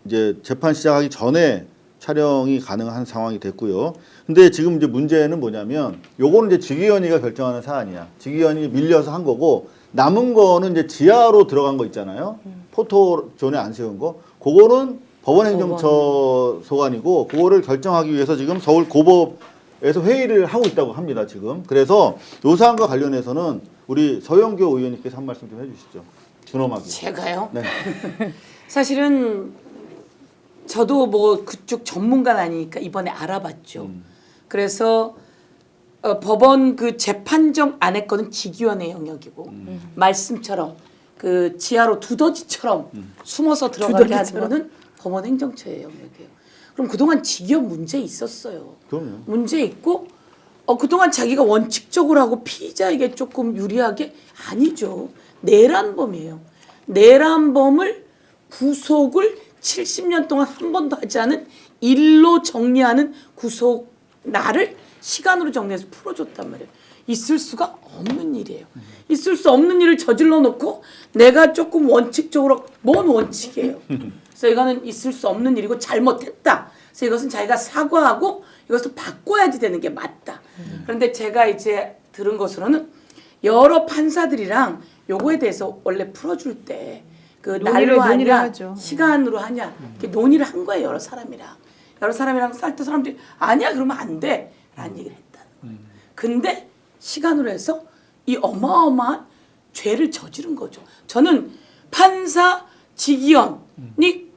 이제 재판 시작하기 전에 촬영이 가능한 상황이 됐고요. 근데 지금 이제 문제는 뭐냐면 요거는 이제 지기현이가 결정하는 사안이야. 지기현이 밀려서 한 거고 남은 거는 이제 지하로 들어간 거 있잖아요. 포토존에 안 세운 거. 그거는 법원행정처 소관이고 그거를 결정하기 위해서 지금 서울 고법에서 회의를 하고 있다고 합니다. 지금. 그래서 요 사안과 관련해서는 우리 서영교 의원님께서 한 말씀 좀 해주시죠. 준엄하게. 제가요? 네. 사실은 저도 뭐 그쪽 전문가는 아니니까 이번에 알아봤죠. 그래서 법원 그 재판정 안에 거는 지기현의 영역이고 말씀처럼 그 지하로 두더지처럼 숨어서 들어가게 하는 거는 법원 행정처의 영역이에요. 그럼 그동안 지기현 문제 있었어요. 그럼요. 문제 있고 그동안 자기가 원칙적으로 하고 피의자에게 조금 유리하게 아니죠. 내란범이에요. 내란범을 구속을 70년 동안 한 번도 하지 않은 일로 정리하는 구속 나를 시간으로 정리해서 풀어줬단 말이에요. 있을 수가 없는 일이에요. 있을 수 없는 일을 저질러 놓고 내가 조금 원칙적으로 뭔 원칙이에요. 그래서 이거는 있을 수 없는 일이고 잘못했다. 그래서 이것은 자기가 사과하고 이것을 바꿔야지 되는 게 맞다. 그런데 제가 이제 들은 것으로는 여러 판사들이랑 요거에 대해서 원래 풀어줄 때 그 날로 논의를 하냐 하죠. 시간으로 하냐 이렇게 논의를 한 거예요. 여러 사람이랑 쌀 때 사람들이 아니야 그러면 안 돼 라는 얘기를 했다는 거예요. 근데 시간으로 해서 이 어마어마한 죄를 저지른 거죠. 저는 판사 지기현이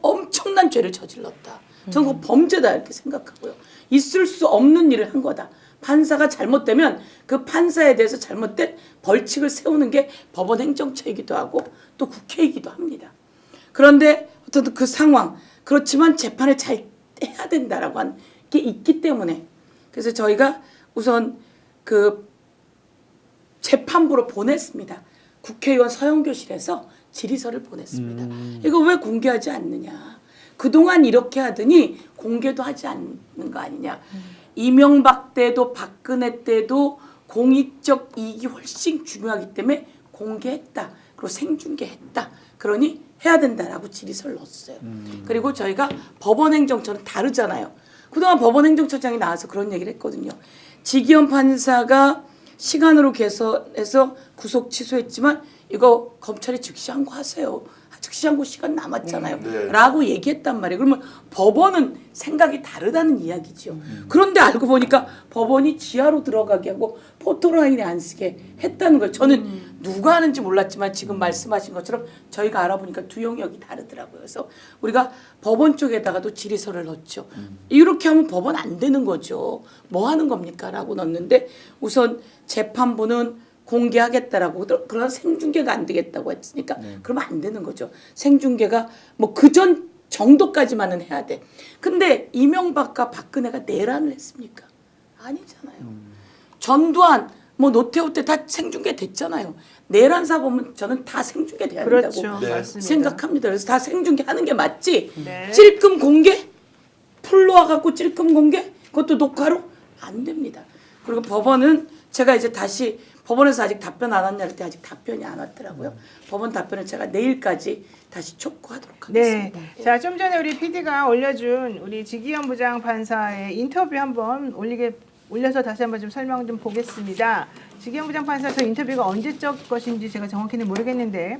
엄청난 죄를 저질렀다. 저는 그거 범죄다 이렇게 생각하고요. 있을 수 없는 일을 한 거다. 판사가 잘못되면 그 판사에 대해서 잘못된 벌칙을 세우는 게 법원 행정처이기도 하고 또 국회이기도 합니다. 그런데 어떤 그 상황, 그렇지만 재판을 잘 해야 된다라고 한 게 있기 때문에 그래서 저희가 우선 그 재판부로 보냈습니다. 국회의원 서영교실에서 질의서를 보냈습니다. 이거 왜 공개하지 않느냐. 그동안 이렇게 하더니 공개도 하지 않는 거 아니냐. 이명박 때도 박근혜 때도 공익적 이익이 훨씬 중요하기 때문에 공개했다. 그리고 생중계했다. 그러니 해야 된다라고 질의서를 넣었어요. 그리고 저희가 법원행정처는 다르잖아요. 그동안 법원행정처장이 나와서 그런 얘기를 했거든요. 지기현 판사가 시간으로 개선해서 구속 취소했지만 이거 검찰이 즉시 항고하세요. 즉시 항고 시간 남았잖아요. 네. 라고 얘기했단 말이에요. 그러면 법원은 생각이 다르다는 이야기죠. 그런데 알고 보니까 법원이 지하로 들어가게 하고 포토라인에 안 쓰게 했다는 거예요. 저는 누가 하는지 몰랐지만 지금 말씀하신 것처럼 저희가 알아보니까 두 영역이 다르더라고요. 그래서 우리가 법원 쪽에다가도 질의서를 넣었죠. 이렇게 하면 법원 안 되는 거죠. 뭐 하는 겁니까? 라고 넣었는데 우선 재판부는 공개하겠다라고 그러나 생중계가 안 되겠다고 했으니까 그러면 안 되는 거죠. 생중계가 뭐 그전 정도까지만은 해야 돼. 근데 이명박과 박근혜가 내란을 했습니까? 아니잖아요. 전두환 뭐 노태우 때 다 생중계 됐잖아요. 내란 사범은 저는 다 생중계 돼야 그렇죠. 된다고 네. 맞습니다. 생각합니다. 그래서 다 생중계 하는 게 맞지. 네. 찔끔 공개? 풀로 와갖고 찔끔 공개? 그것도 녹화로? 안 됩니다. 그리고 법원은 제가 이제 다시 법원에서 아직 답변 안 왔냐 할때 아직 답변이 안 왔더라고요. 법원 답변을 제가 내일까지 다시 촉구하도록 네. 하겠습니다. 자, 좀 전에 우리 PD가 올려준 우리 지기현 부장 판사의 인터뷰 한번 올려서 다시 한번 좀 설명 좀 보겠습니다. 지기현 부장 판사 저 인터뷰가 언제적 것인지 제가 정확히는 모르겠는데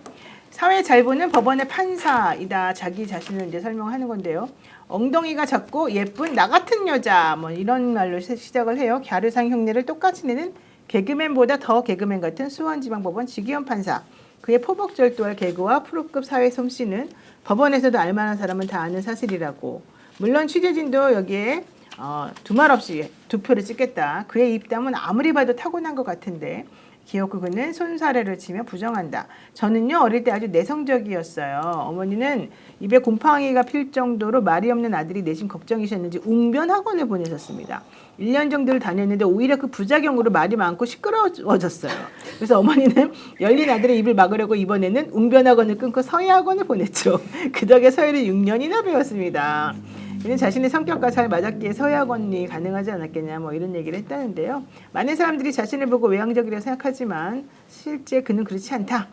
사회 잘 보는 법원의 판사이다 자기 자신을 이제 설명하는 건데요. 엉덩이가 작고 예쁜 나 같은 여자 뭐 이런 말로 시작을 해요. 갸르상 흉내를 똑같이 내는 개그맨보다 더 개그맨 같은 수원지방법원 지기현 판사. 그의 포복절도할 개그와 프로급 사회 솜씨는 법원에서도 알만한 사람은 다 아는 사실이라고. 물론 취재진도 여기에 두말 없이 두 표를 찍겠다. 그의 입담은 아무리 봐도 타고난 것 같은데 기어코 그는 손사래를 치며 부정한다. 저는요 어릴 때 아주 내성적이었어요. 어머니는 입에 곰팡이가 필 정도로 말이 없는 아들이 내심 걱정이셨는지 웅변 학원을 보내셨습니다. 1년 정도를 다녔는데 오히려 그 부작용으로 말이 많고 시끄러워졌어요. 그래서 어머니는 열린 아들의 입을 막으려고 이번에는 웅변 학원을 끊고 서예 학원을 보냈죠. 그 덕에 서예를 6년이나 배웠습니다. 이는 자신의 성격과 잘 맞았기에 서예학원이 가능하지 않았겠냐 뭐 이런 얘기를 했다는데요. 많은 사람들이 자신을 보고 외향적이라고 생각하지만 실제 그는 그렇지 않다.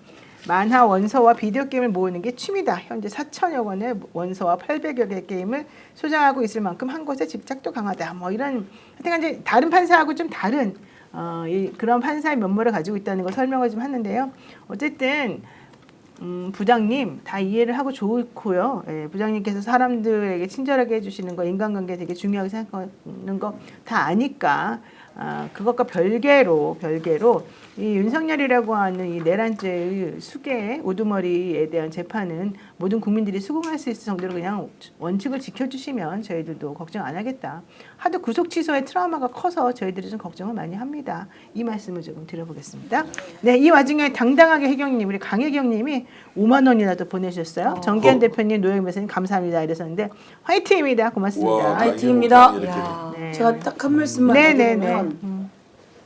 만화 원서와 비디오 게임을 모으는 게 취미다. 현재 4천여 권의 원서와 800여 개의 게임을 소장하고 있을 만큼 한 것에 집착도 강하다. 뭐 이런 하여튼 이제 다른 판사하고 좀 다른 그런 판사의 면모를 가지고 있다는 걸 설명을 좀 하는데요. 어쨌든 부장님 다 이해를 하고 좋고요. 예, 부장님께서 사람들에게 친절하게 해주시는 거, 인간관계 되게 중요하게 생각하는 거 다 아니까 그것과 별개로 이 윤석열이라고 하는 이 내란죄의 수괴 우두머리에 대한 재판은 모든 국민들이 수긍할 수 있을 정도로 그냥 원칙을 지켜주시면 저희들도 걱정 안 하겠다. 하도 구속 취소의 트라우마가 커서 저희들이 좀 걱정을 많이 합니다. 이 말씀을 조금 드려보겠습니다. 네, 이 와중에 당당하게 혜경님, 우리 강혜경님이 5만 원이라도 보내주셨어요. 정기현 대표님, 노영희 변호사님 감사합니다 이러셨는데 화이팅입니다. 고맙습니다. 와, 화이팅입니다. 이렇게. 네. 제가 딱 한 말씀만 네네네. 드리면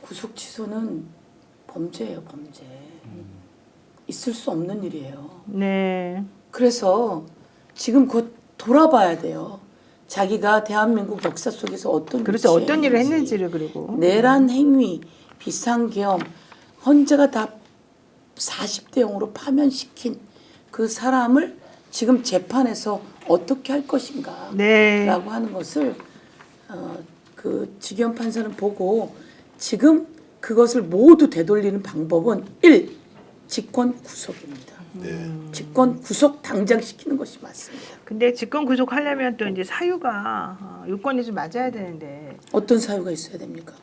구속 취소는 범죄예요, 범죄. 있을 수 없는 일이에요. 네. 그래서 지금 곧 돌아봐야 돼요. 자기가 대한민국 역사 속에서 어떤 그렇죠. 위치에 어떤 일을 있는지. 했는지를 그리고 내란 행위, 비상계엄, 헌재가 다 40대 0으로 파면시킨 그 사람을 지금 재판에서 어떻게 할 것인가 네. 라고 하는 것을 그 지기현 판사는 보고 지금 그것을 모두 되돌리는 방법은 1. 직권 구속입니다. 직권 구속 당장 시키는 것이 맞습니다. 근데 직권 구속하려면 또 이제 사유가 요건이 좀 맞아야 되는데 어떤 사유가 있어야 됩니까?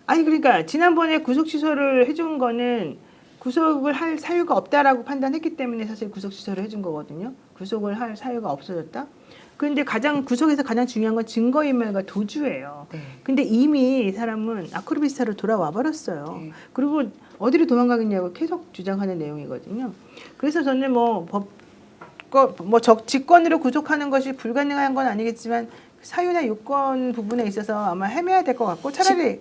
아니 그러니까 지난번에 구속 취소를 해준 거는 구속을 할 사유가 없다라고 판단했기 때문에 사실 구속 취소를 해준 거거든요. 구속을 할 사유가 없어졌다. 그런데 구속에서 가장 중요한 건 증거인멸과 도주예요. 네. 근데 이미 이 사람은 아크로비스타로 돌아와 버렸어요. 네. 그리고 어디로 도망가겠냐고 계속 주장하는 내용이거든요. 그래서 저는 직권으로 구속하는 것이 불가능한 건 아니겠지만 사유나 요건 부분에 있어서 아마 헤매야 될 것 같고 차라리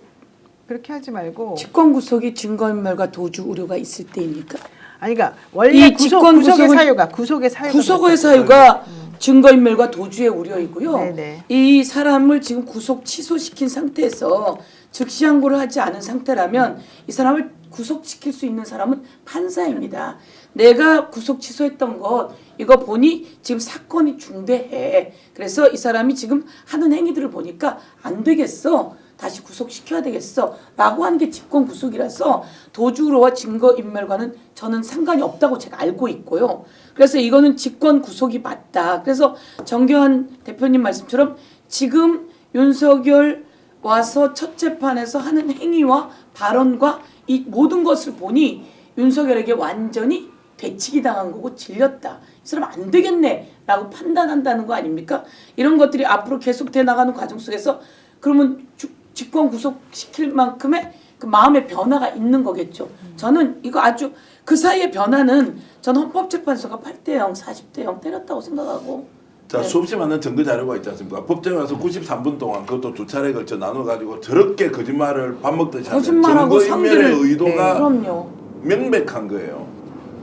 그렇게 하지 말고. 직권 구속이 증거인멸과 도주 우려가 있을 때입니까? 아니 그러니까 원래 이 구속의 구속은 사유가 구속의 사유가 증거인멸과 도주의 우려이고요. 네네. 이 사람을 지금 구속 취소시킨 상태에서 즉시 항고를 하지 않은 상태라면 이 사람을 구속시킬 수 있는 사람은 판사입니다. 내가 구속 취소했던 것 이거 보니 지금 사건이 중대해. 그래서 이 사람이 지금 하는 행위들을 보니까 안 되겠어. 다시 구속시켜야 되겠어 라고 하는 게 직권 구속이라서 도주로와 증거인멸과는 저는 상관이 없다고 제가 알고 있고요. 그래서 이거는 직권 구속이 맞다. 그래서 정교한 대표님 말씀처럼 지금 윤석열 와서 첫 재판에서 하는 행위와 발언과 이 모든 것을 보니 윤석열에게 완전히 되치기 당한 거고 질렸다. 이 사람 안 되겠네 라고 판단한다는 거 아닙니까? 이런 것들이 앞으로 계속돼 나가는 과정 속에서 그러면 직권 구속시킬 만큼의 그 마음의 변화가 있는 거겠죠. 저는 이거 아주 그 사이의 변화는 저는 헌법재판소가 8대 0, 40대 0 때렸다고 생각하고. 자, 네. 수없이 많은 증거 자료가 있지 않습니까? 법정에 와서 93분 동안 그것도 두 차례에 걸쳐 나눠가지고 저렇게 거짓말을 밥 먹듯이 하는 거짓말하고 증거인멸의 상기를- 의도가 그럼요. 명백한 거예요.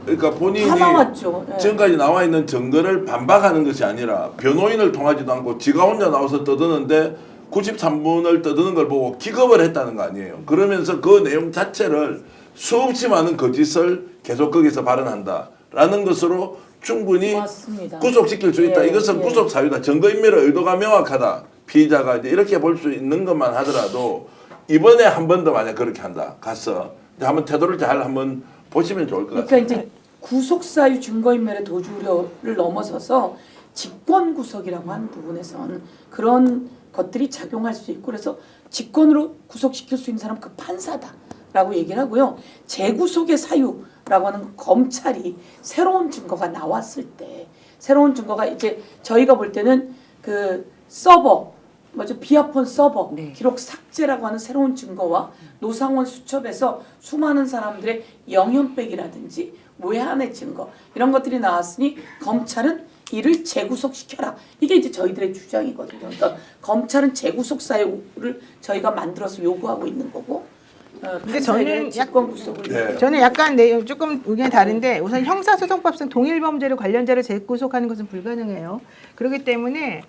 그러니까 본인이 다 나왔죠. 네. 지금까지 나와 있는 증거를 반박하는 것이 아니라 변호인을 통하지도 않고 지가 혼자 나와서 떠드는데 93분을 떠드는 걸 보고 기겁을 했다는 거 아니에요. 그러면서 그 내용 자체를 수없이 많은 거짓을 계속 거기서 발언한다라는 것으로 충분히 맞습니다. 구속시킬 수 있다. 예, 이것은 예. 구속 사유다. 증거인멸의 의도가 명확하다. 피의자가 이제 이렇게 볼 수 있는 것만 하더라도 이번에 한 번 더 만약 그렇게 한다. 가서 이제 한번 태도를 잘 한번 보시면 좋을 것 그러니까 같습니다. 이제 구속사유 증거인멸의 도주를 넘어서서 직권구속이라고 하는 부분에선 그런 것들이 작용할 수 있고 그래서 직권으로 구속시킬 수 있는 사람은 그 판사다라고 얘기를 하고요. 재구속의 사유라고 하는 건 검찰이 새로운 증거가 나왔을 때 새로운 증거가 이제 저희가 볼 때는 그 서버 뭐죠 비아폰 서버 네. 기록 삭제라고 하는 새로운 증거와 노상원 수첩에서 수많은 사람들의 영현백이라든지 외환의 증거 이런 것들이 나왔으니 검찰은 이를 재구속시켜라. 이게 이제 저희들의 주장이거든요. 그러니까 검찰은 재구속 사유를 저희가 만들어서 요구하고 있는 거고 근데 저는 직권 구속을 네. 저는 약간 내용 조금 의견이 다른데 우선 형사소송법상 동일범죄로 관련자를 재구속하는 것은 불가능해요. 그렇기 때문에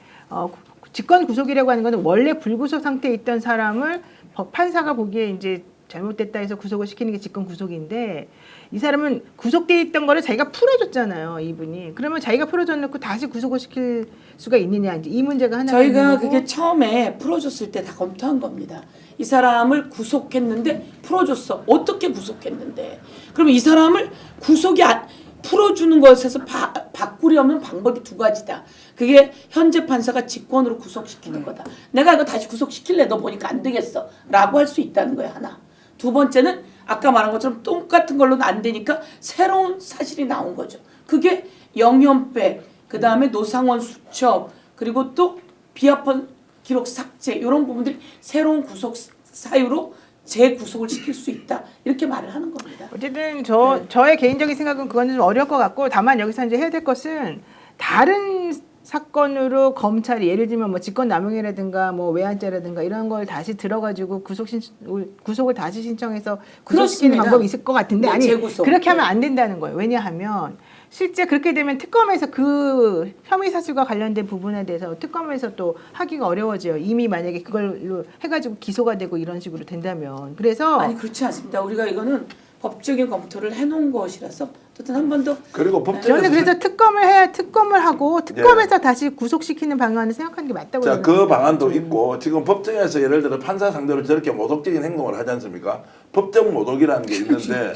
직권 구속이라고 하는 것은 원래 불구속 상태에 있던 사람을 판사가 보기에 이제 잘못됐다 해서 구속을 시키는 게 직권 구속인데 이 사람은 구속돼 있던 거를 자기가 풀어줬잖아요, 이분이. 그러면 자기가 풀어줘놓고 다시 구속을 시킬 수가 있느냐 이제 이 문제가 하나. 저희가 그게 처음에 풀어줬을 때 다 검토한 겁니다. 이 사람을 구속했는데 풀어줬어. 어떻게 구속했는데? 그럼 이 사람을 구속이 풀어주는 것에서 바꾸려면 방법이 두 가지다. 그게 현재 판사가 직권으로 구속시키는 거다. 내가 이거 다시 구속시킬래? 너 보니까 안 되겠어. 라고 할 수 있다는 거야, 하나. 두 번째는 아까 말한 것처럼 똑같은 걸로는 안 되니까 새로운 사실이 나온 거죠. 그게 영현백, 그 다음에 노상원 수첩, 그리고 또 비아폰 기록 삭제 이런 부분들이 새로운 구속 사유로 재구속을 시킬 수 있다. 이렇게 말을 하는 겁니다. 어쨌든 저의 개인적인 생각은 그거는 좀 어려울 것 같고 다만 여기서 이제 해야 될 것은 다른 사건으로 검찰이 예를 들면 뭐 직권남용이라든가 뭐 외환죄라든가 이런 걸 다시 들어가지고 구속을 다시 신청해서 구속시키는 그렇습니다. 방법이 있을 것 같은데 네, 아니 재구속. 그렇게 하면 안 된다는 거예요. 왜냐하면 실제 그렇게 되면 특검에서 그 혐의 사실과 관련된 부분에 대해서 특검에서 또 하기가 어려워져요. 이미 만약에 그걸로 해가지고 기소가 되고 이런 식으로 된다면 그래서 아니 그렇지 않습니다. 우리가 이거는 법적인 검토를 해놓은 것이라서 어쨌든 한 번 더 그리고 법정에서 저는 그래서 특검을 하고 특검에서 다시 구속시키는 방안을 생각하는 게 맞다고 자, 생각합니다. 그 방안도 있고 지금 법정에서 예를 들어 판사 상대로 저렇게 모독적인 행동을 하지 않습니까? 법정 모독이라는 게 있는데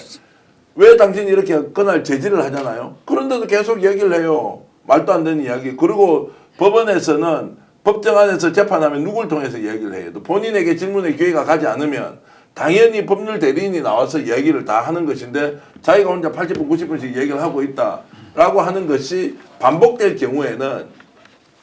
왜 당신이 이렇게 그날 제지를 하잖아요. 그런데도 계속 얘기를 해요. 말도 안 되는 이야기. 그리고 법원에서는 법정 안에서 재판하면 누굴 통해서 얘기를 해요. 또 본인에게 질문의 기회가 가지 않으면 당연히 법률 대리인이 나와서 얘기를 다 하는 것인데 자기가 혼자 80분, 90분씩 얘기를 하고 있다라고 하는 것이 반복될 경우에는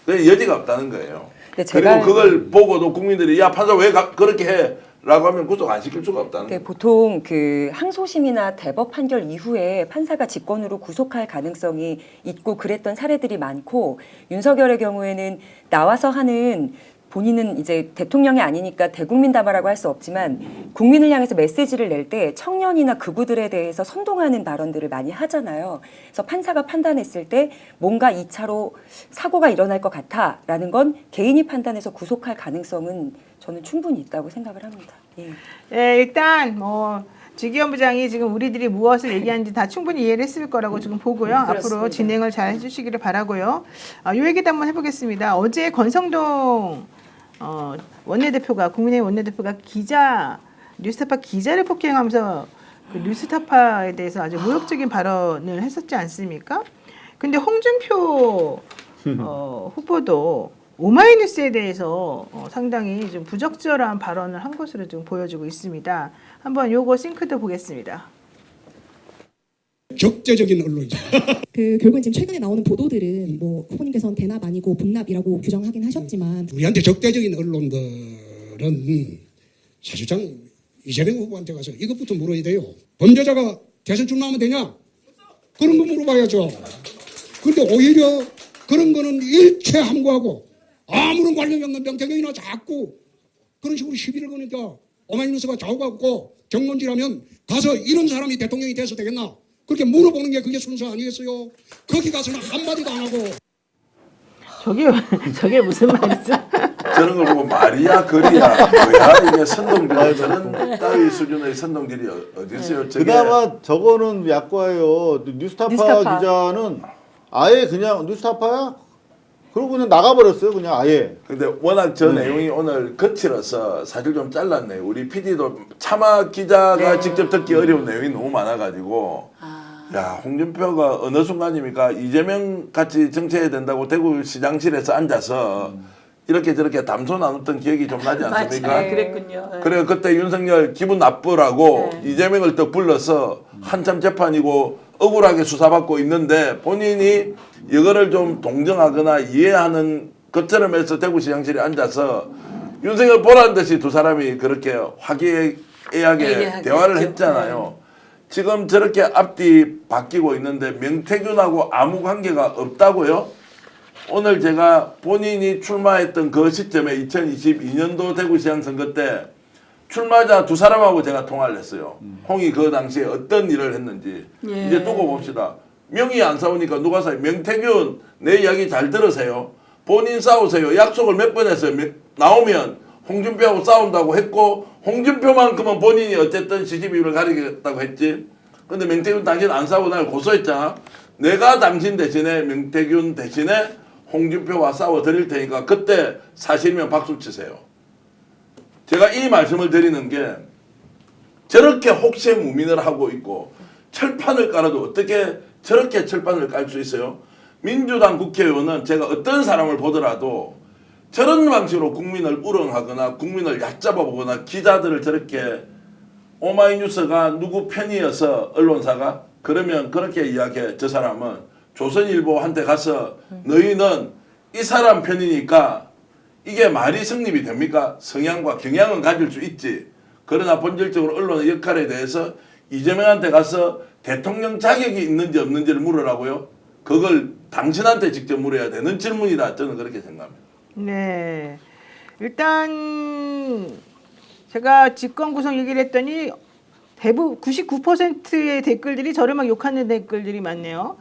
그 여지가 없다는 거예요. 그리고 그걸 보고도 국민들이 야 판사 왜 그렇게 해? 라고 하면 구속 안 시킬 수가 없다는 거예요. 보통 그 항소심이나 대법 판결 이후에 판사가 직권으로 구속할 가능성이 있고 그랬던 사례들이 많고 윤석열의 경우에는 나와서 하는 본인은 이제 대통령이 아니니까 대국민 담화라고 할 수 없지만 국민을 향해서 메시지를 낼 때 청년이나 극우들에 대해서 선동하는 발언들을 많이 하잖아요. 그래서 판사가 판단했을 때 뭔가 2차로 사고가 일어날 것 같아라는 건 개인이 판단해서 구속할 가능성은 저는 충분히 있다고 생각을 합니다. 예. 네, 일단 뭐 지기현 부장이 지금 우리들이 무엇을 얘기하는지 다 충분히 이해를 했을 거라고 지금 보고요. 앞으로 진행을 잘 해주시기를 바라고요. 이 얘기도 한번 해보겠습니다. 어제 권성동 원내대표가 국민의힘 원내대표가 뉴스타파 기자를 폭행하면서 그 뉴스타파에 대해서 아주 모욕적인 발언을 했었지 않습니까? 근데 홍준표 후보도 오마이뉴스에 대해서 상당히 좀 부적절한 발언을 한 것으로 좀 보여지고 있습니다. 한번 요거 싱크도 보겠습니다. 적재적인 언론이죠. 결국은 지금 최근에 나오는 보도들은 뭐 후보님께서는 대납 아니고 분납이라고 규정하긴 하셨지만 우리한테 적대적인 언론들은 사실상 이재명 후보한테 가서 이것부터 물어야 돼요. 범죄자가 대선 출마하면 되냐? 그런 거 물어봐야죠. 그런데 오히려 그런 거는 일체 함구하고 아무런 관련이 없는 명태균이나 자꾸 그런 식으로 시비를 거니까 오마이뉴스가 좌우가 없고 정론지라면 가서 이런 사람이 대통령이 돼서 되겠나? 그렇게 물어보는 게 그게 순서 아니겠어요? 거기 가서는 한마디도 안 하고. 저게 무슨 말이죠? 저런 걸 보고 말이야 글이야 뭐야 이게 선동질 저런 따위 수준의 선동질이 어디 있어요? 저게 그나마 저거는 약과예요. 뉴스타파 기자는 아예 그냥 뉴스타파야? 그러고 그냥 나가버렸어요. 그냥 아예. 근데 워낙 저 내용이 오늘 거칠어서 사실 좀 잘랐네요. 우리 PD도 차마 기자가 직접 듣기 어려운 내용이 너무 많아가지고 야 홍준표가 어느 순간입니까 이재명 같이 정치해야 된다고 대구 시장실에서 앉아서 이렇게 저렇게 담소 나눴던 기억이 좀 나지 않습니까? 맞아요. 그랬군요. 네. 그래 그때 윤석열 기분 나쁘라고 이재명을 또 불러서 한참 재판이고 억울하게 수사받고 있는데 본인이 이거를 좀 동정하거나 이해하는 것처럼 해서 대구시장실에 앉아서 윤석열 보라는 듯이 두 사람이 그렇게 화기애애하게 대화를 했잖아요. 지금 저렇게 앞뒤 바뀌고 있는데 명태균하고 아무 관계가 없다고요? 오늘 제가 본인이 출마했던 그 시점에 2022년도 대구시장 선거 때 출마자 두 사람하고 제가 통화를 했어요. 홍이 그 당시에 어떤 일을 했는지. 이제 두고 봅시다. 명의 안 싸우니까 누가 싸요? 명태균 내 이야기 잘 들으세요. 본인 싸우세요. 약속을 몇 번 했어요. 나오면 홍준표하고 싸운다고 했고 홍준표만큼은 본인이 어쨌든 시집 이유를 가리겠다고 했지. 근데 명태균 당신 안 싸우고 날 고소했잖아. 내가 당신 대신에 명태균 대신에 홍준표와 싸워 드릴 테니까 그때 사실이면 박수 치세요. 제가 이 말씀을 드리는 게 저렇게 혹시 무민을 하고 있고 철판을 깔아도 어떻게 저렇게 철판을 깔 수 있어요? 민주당 국회의원은 제가 어떤 사람을 보더라도 저런 방식으로 국민을 우롱하거나 국민을 얕잡아 보거나 기자들을 저렇게 오마이뉴스가 누구 편이어서 언론사가 그러면 그렇게 이야기해. 저 사람은 조선일보한테 가서 너희는 이 사람 편이니까 이게 말이 성립이 됩니까? 성향과 경향은 가질 수 있지. 그러나 본질적으로 언론의 역할에 대해서 이재명한테 가서 대통령 자격이 있는지 없는지를 물으라고요? 그걸 당신한테 직접 물어야 되는 질문이다. 저는 그렇게 생각합니다. 네. 일단 제가 직권 구성 얘기를 했더니 대부분 99%의 댓글들이 저를 막 욕하는 댓글들이 많네요.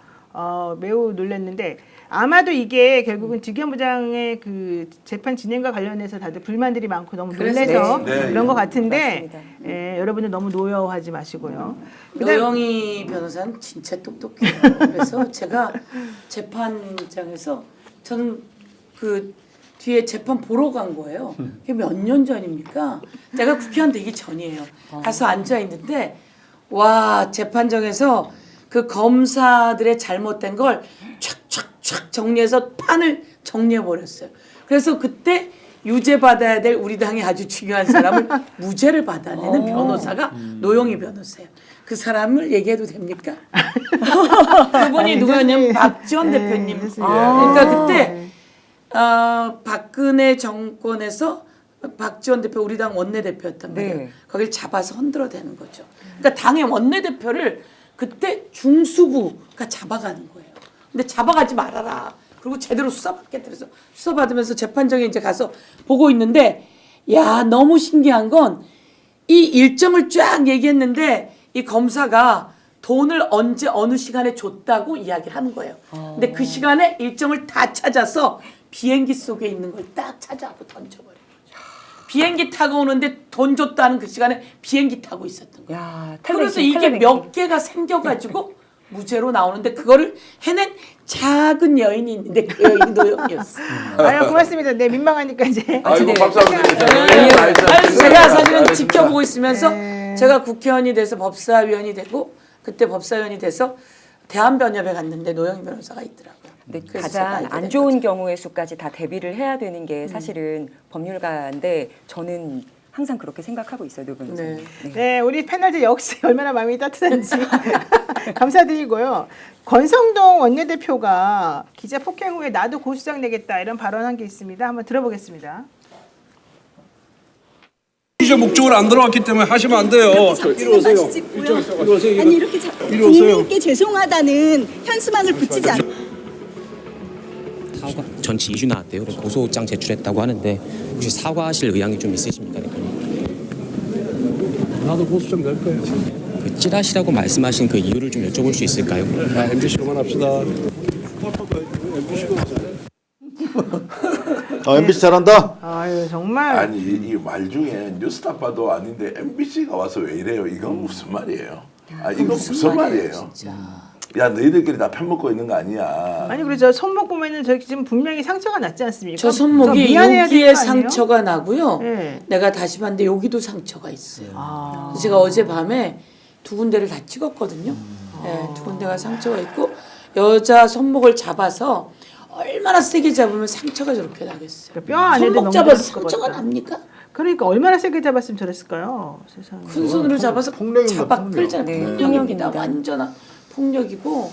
매우 놀랐는데 아마도 이게 결국은 직위원 부장의 그 재판 진행과 관련해서 다들 불만들이 많고 너무 놀라서 그런 것 같은데 여러분들 너무 노여워하지 마시고요. 노영희 변호사는 진짜 똑똑해요. 그래서 제가 재판장에서 저는 그 뒤에 재판 보러 간 거예요. 그게 몇 년 전입니까? 제가 국회의원 되기 전이에요. 가서 앉아 있는데 와 재판정에서 그 검사들의 잘못된 걸 촥촥촥 정리해서 판을 정리해 버렸어요. 그래서 그때 유죄 받아야 될 우리 당의 아주 중요한 사람을 무죄를 받아내는 변호사가 노영희 변호사예요. 그 사람을 얘기해도 됩니까? 그분이 누구였냐면 박지원 대표님. 그러니까 그때 박근혜 정권에서 박지원 대표 우리 당 원내대표였단 말이에요. 거길 잡아서 흔들어대는 거죠. 그러니까 당의 원내대표를 그때 중수부가 잡아가는 거예요. 근데 잡아가지 말아라. 그리고 제대로 수사받겠다. 그래서 수사받으면서 재판정에 이제 가서 보고 있는데 야 너무 신기한 건 이 일정을 쫙 얘기했는데 이 검사가 돈을 언제 어느 시간에 줬다고 이야기를 하는 거예요. 근데 그 시간에 일정을 다 찾아서 비행기 속에 있는 걸 딱 찾아갖고 던져버려요. 비행기 타고 오는데 돈 줬다는 그 시간에 비행기 타고 있었던 거예요. 야, 그래서 이게 몇 개가 생겨가지고 무죄로 나오는데 그거를 해낸 작은 여인이 있는데 그 여인이 노영이었어요. 아유 고맙습니다. 네 민망하니까 이제. 아이고 박수 한번 드리세요. 아니, 제가 사실은 지켜보고 있으면서 제가 국회의원이 돼서 법사위원이 되고 그때 법사위원이 돼서 대한변협에 갔는데 노영희 변호사가 있더라고요. 근데 그래서 제가 가장 알게 안 된 좋은 거죠. 경우의 수까지 다 대비를 해야 되는 게 사실은 법률가인데 저는 항상 그렇게 생각하고 있어요, 노 변호사님. 네. 네, 우리 패널들 역시 얼마나 마음이 따뜻한지 감사드리고요. 권성동 원내대표가 기자 폭행 후에 나도 고소장 내겠다 이런 발언한 게 있습니다. 한번 들어보겠습니다. 이제 목적으로 안 들어왔기 때문에 하시면 안 돼요. 이리 오세요. 아니 이렇게 국민께 죄송하다는 현수막을 붙이지 않. 사과 전치 2주 나왔대요. 그래서 고소장 제출했다고 하는데 혹시 사과하실 의향이 좀 있으십니까, 대표님? 나도 고소장 낼 거예요. 그 찌라시라고 말씀하신 그 이유를 좀 여쭤볼 수 있을까요? 자, MBC 그만합시다. MBC 잘한다. 아유 정말. 아니 이 말 중에 뉴스타파도 아닌데 MBC가 와서 왜 이래요? 이건 무슨 말이에요? 아 이건 무슨 말이에요? 야 너희들끼리 다 편먹고 있는 거 아니야? 아니 그리고 저 손목 보면은 저기 지금 분명히 상처가 났지 않습니까? 저 손목이 미안해야 될 여기에 거 아니에요? 상처가 나고요. 네. 내가 다시 봤는데 여기도 상처가 있어요. 그래서 제가 어젯밤에 두 군데를 다 찍었거든요. 네, 두 군데가 상처가 있고 여자 손목을 잡아서 얼마나 세게 잡으면 상처가 저렇게 나겠어요. 뼈 안에도 손목 너무 잡아서 들었을 것 상처가 같다. 납니까? 그러니까 얼마나 세게 잡았으면 저랬을까요? 세상에. 큰 손으로 잡아서 폭력입니다, 잡아 폭력. 끌잖아요. 네, 폭력입니다. 폭력입니다. 완전한 폭력이고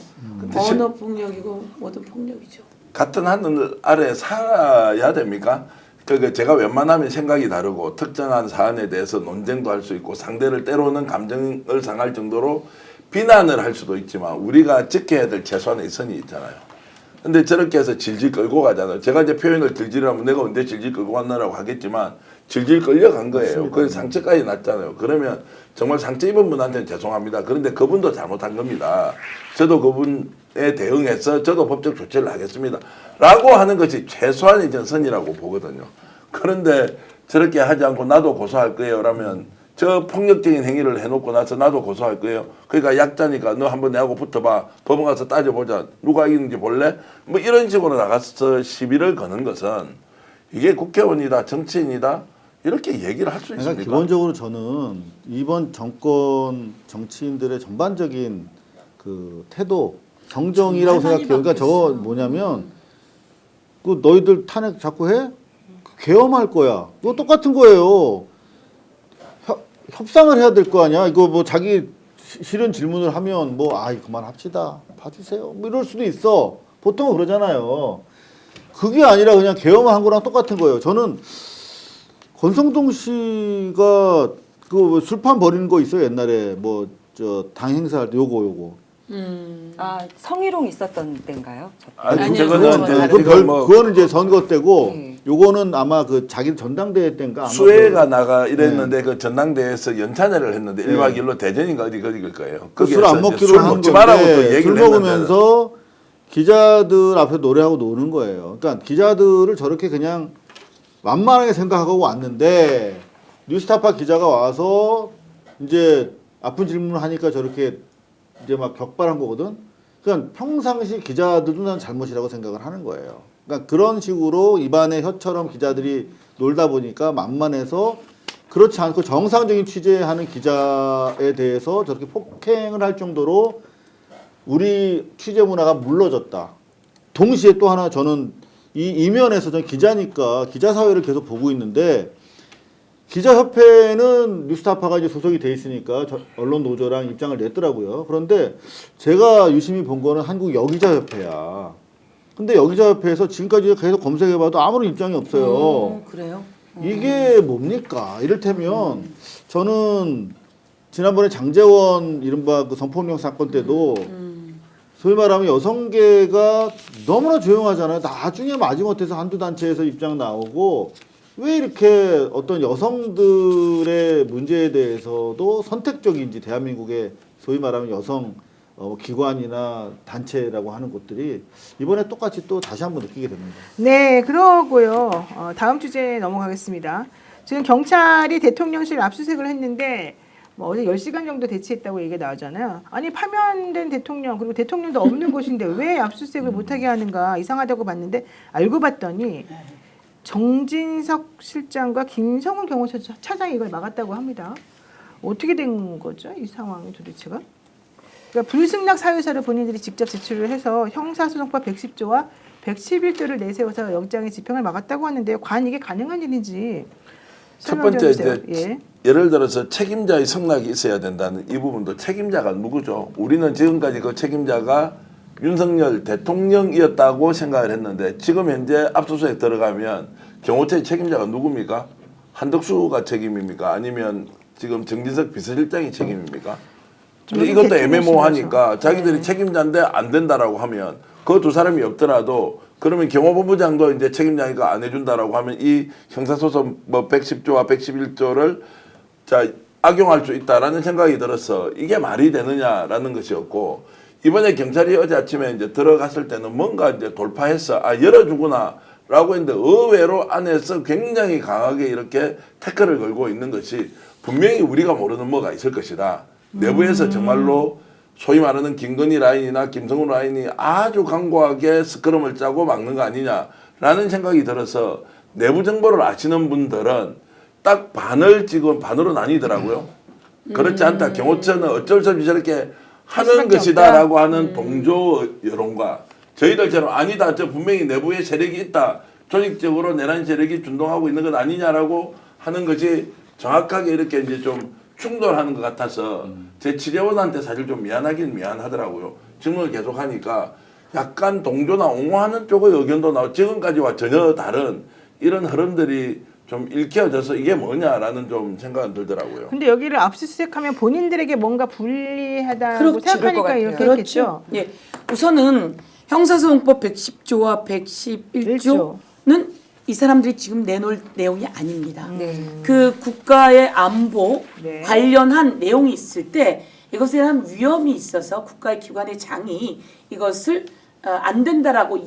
언어 폭력이고 모든 폭력이죠. 같은 하늘 아래 살아야 됩니까? 그 제가 웬만하면 생각이 다르고 특정한 사안에 대해서 논쟁도 할 수 있고 상대를 때로는 감정을 상할 정도로 비난을 할 수도 있지만 우리가 지켜야 될 최소한의 선이 있잖아요. 근데 저렇게 해서 질질 끌고 가잖아요. 제가 이제 표현을 질질하면 내가 언제 질질 끌고 갔나라고 하겠지만 질질 끌려간 거예요. 그래서 상처까지 났잖아요. 그러면 정말 상처 입은 분한테는 죄송합니다. 그런데 그분도 잘못한 겁니다. 저도 그분에 대응해서 저도 법적 조치를 하겠습니다. 라고 하는 것이 최소한의 전 선이라고 보거든요. 그런데 저렇게 하지 않고 나도 고소할 거예요. 라면 저 폭력적인 행위를 해놓고 나서 나도 고소할 거예요. 그러니까 약자니까 너 한번 내하고 붙어봐. 법원 가서 따져보자. 누가 이기는지 볼래? 뭐 이런 식으로 나가서 시비를 거는 것은 이게 국회의원이다 정치인이다 이렇게 얘기를 할 수 있습니까? 그러니까 기본적으로 저는 이번 정권 정치인들의 전반적인 그 태도 정정이라고 생각해요. 그러니까 저거 뭐냐면 그 너희들 탄핵 자꾸 해? 계엄할 거야. 그거 똑같은 거예요. 협상을 해야 될 거 아니야. 이거 뭐 자기 싫은 질문을 하면 뭐 아이 그만합시다. 봐주세요. 뭐 이럴 수도 있어. 보통은 그러잖아요. 그게 아니라 그냥 계엄한 거랑 똑같은 거예요. 저는 권성동 씨가 그 술판 버리는 거 있어요. 옛날에 뭐 저 당 행사할 때 요거. 아 성희롱 있었던 때인가요? 아니 아니요, 그거는 그거는 이제 선거 때고 네. 요거는 아마 그 자기 전당대회 때인가 아마 수혜가 나가 이랬는데 그 전당대회에서 연찬회를 했는데 1박 2일로 대전인가 어디 거길 거예요. 술 안 거기에서 이제 먹기로 술 한 먹지 말라고 또 건데 얘기를 술 했는데 먹으면서 기자들 앞에 노래하고 노는 거예요. 그러니까 기자들을 저렇게 그냥 만만하게 생각하고 왔는데 뉴스타파 기자가 와서 이제 아픈 질문을 하니까 저렇게 이제 막 격발한 거거든. 그러니까 평상시 기자들도 난 잘못이라고 생각을 하는 거예요. 그러니까 그런 식으로 입안의 혀처럼 기자들이 놀다 보니까 만만해서 그렇지 않고 정상적인 취재하는 기자에 대해서 저렇게 폭행을 할 정도로 우리 취재 문화가 물러졌다. 동시에 또 하나 저는 이 이면에서 저는 기자니까 기자 사회를 계속 보고 있는데 기자협회는 뉴스타파가 이제 소속이 돼 있으니까 언론 노조랑 입장을 냈더라고요. 그런데 제가 유심히 본 거는 한국 여기자협회야. 근데 여기자협회에서 지금까지 계속 검색해봐도 아무런 입장이 없어요. 그래요? 이게 뭡니까? 이를테면 저는 지난번에 장제원 이른바 그 성폭력 사건 때도 소위 말하면 여성계가 너무나 조용하잖아요. 나중에 마지못해서 한두 단체에서 입장 나오고 왜 이렇게 어떤 여성들의 문제에 대해서도 선택적인지 대한민국의 소위 말하면 여성 기관이나 단체라고 하는 곳들이 이번에 똑같이 또 다시 한번 느끼게 됩니다. 네, 그러고요. 다음 주제에 넘어가겠습니다. 지금 경찰이 대통령실 압수수색을 했는데 뭐 어제 10시간 정도 대치했다고 얘기가 나오잖아요. 아니 파면된 대통령 그리고 대통령도 없는 곳인데 왜 압수수색을 못하게 하는가 이상하다고 봤는데 알고 봤더니 정진석 실장과 김성훈 경호차장이 이걸 막았다고 합니다. 어떻게 된 거죠? 이 상황이 도대체가? 그러니까 불승낙 사유서를 본인들이 직접 제출을 해서 형사소송법 110조와 111조를 내세워서 영장의 집행을 막았다고 하는데요. 과연 이게 가능한 일인지 첫 설명 좀 번째 해주세요. 이제 예를 들어서 책임자의 성락이 있어야 된다는 이 부분도 책임자가 누구죠? 우리는 지금까지 그 책임자가 윤석열 대통령이었다고 생각을 했는데 지금 현재 압수수색 들어가면 경호처의 책임자가 누굽니까? 한덕수가 책임입니까? 아니면 지금 정진석 비서실장이 책임입니까? 근데 이것도 애매모호하니까 자기들이 책임자인데 안 된다라고 하면 그 두 사람이 없더라도 그러면 경호본부장도 이제 책임자니까 안 해준다라고 하면 이 형사소송 뭐 110조와 111조를 자 악용할 수 있다라는 생각이 들어서 이게 말이 되느냐라는 것이었고 이번에 경찰이 어제 아침에 이제 들어갔을 때는 뭔가 이제 돌파해서 아 열어주구나 라고 했는데 의외로 안에서 굉장히 강하게 이렇게 태클을 걸고 있는 것이 분명히 우리가 모르는 뭐가 있을 것이다. 내부에서 정말로 소위 말하는 김건희 라인이나 김성훈 라인이 아주 강고하게 스크럼을 짜고 막는 거 아니냐라는 생각이 들어서 내부 정보를 아시는 분들은 딱 반을 지금 반으로 나뉘더라고요. 그렇지 않다. 경호처는 어쩔 수 없이 저렇게 하는 것이다라고 하는 동조 여론과 저희들처럼 아니다. 저 분명히 내부에 세력이 있다. 조직적으로 내란 세력이 준동하고 있는 것 아니냐라고 하는 것이 정확하게 이렇게 이제 좀 충돌하는 것 같아서 제 치료원한테 사실 좀 미안하긴 미안하더라고요. 질문을 계속 하니까 약간 동조나 옹호하는 쪽의 의견도 나오고 지금까지와 전혀 다른 이런 흐름들이 좀 읽혀져서 이게 뭐냐라는 좀 생각은 들더라고요. 근데 여기를 압수수색하면 본인들에게 뭔가 불리하다고 그렇죠. 생각하니까 이렇게 그렇죠. 했겠죠. 예. 우선은 형사소송법 110조와 111조는 이 사람들이 지금 내놓을 내용이 아닙니다. 그 국가의 안보 네. 관련한 내용이 있을 때 이것에 대한 위험이 있어서 국가의 기관의 장이 이것을 안 된다라고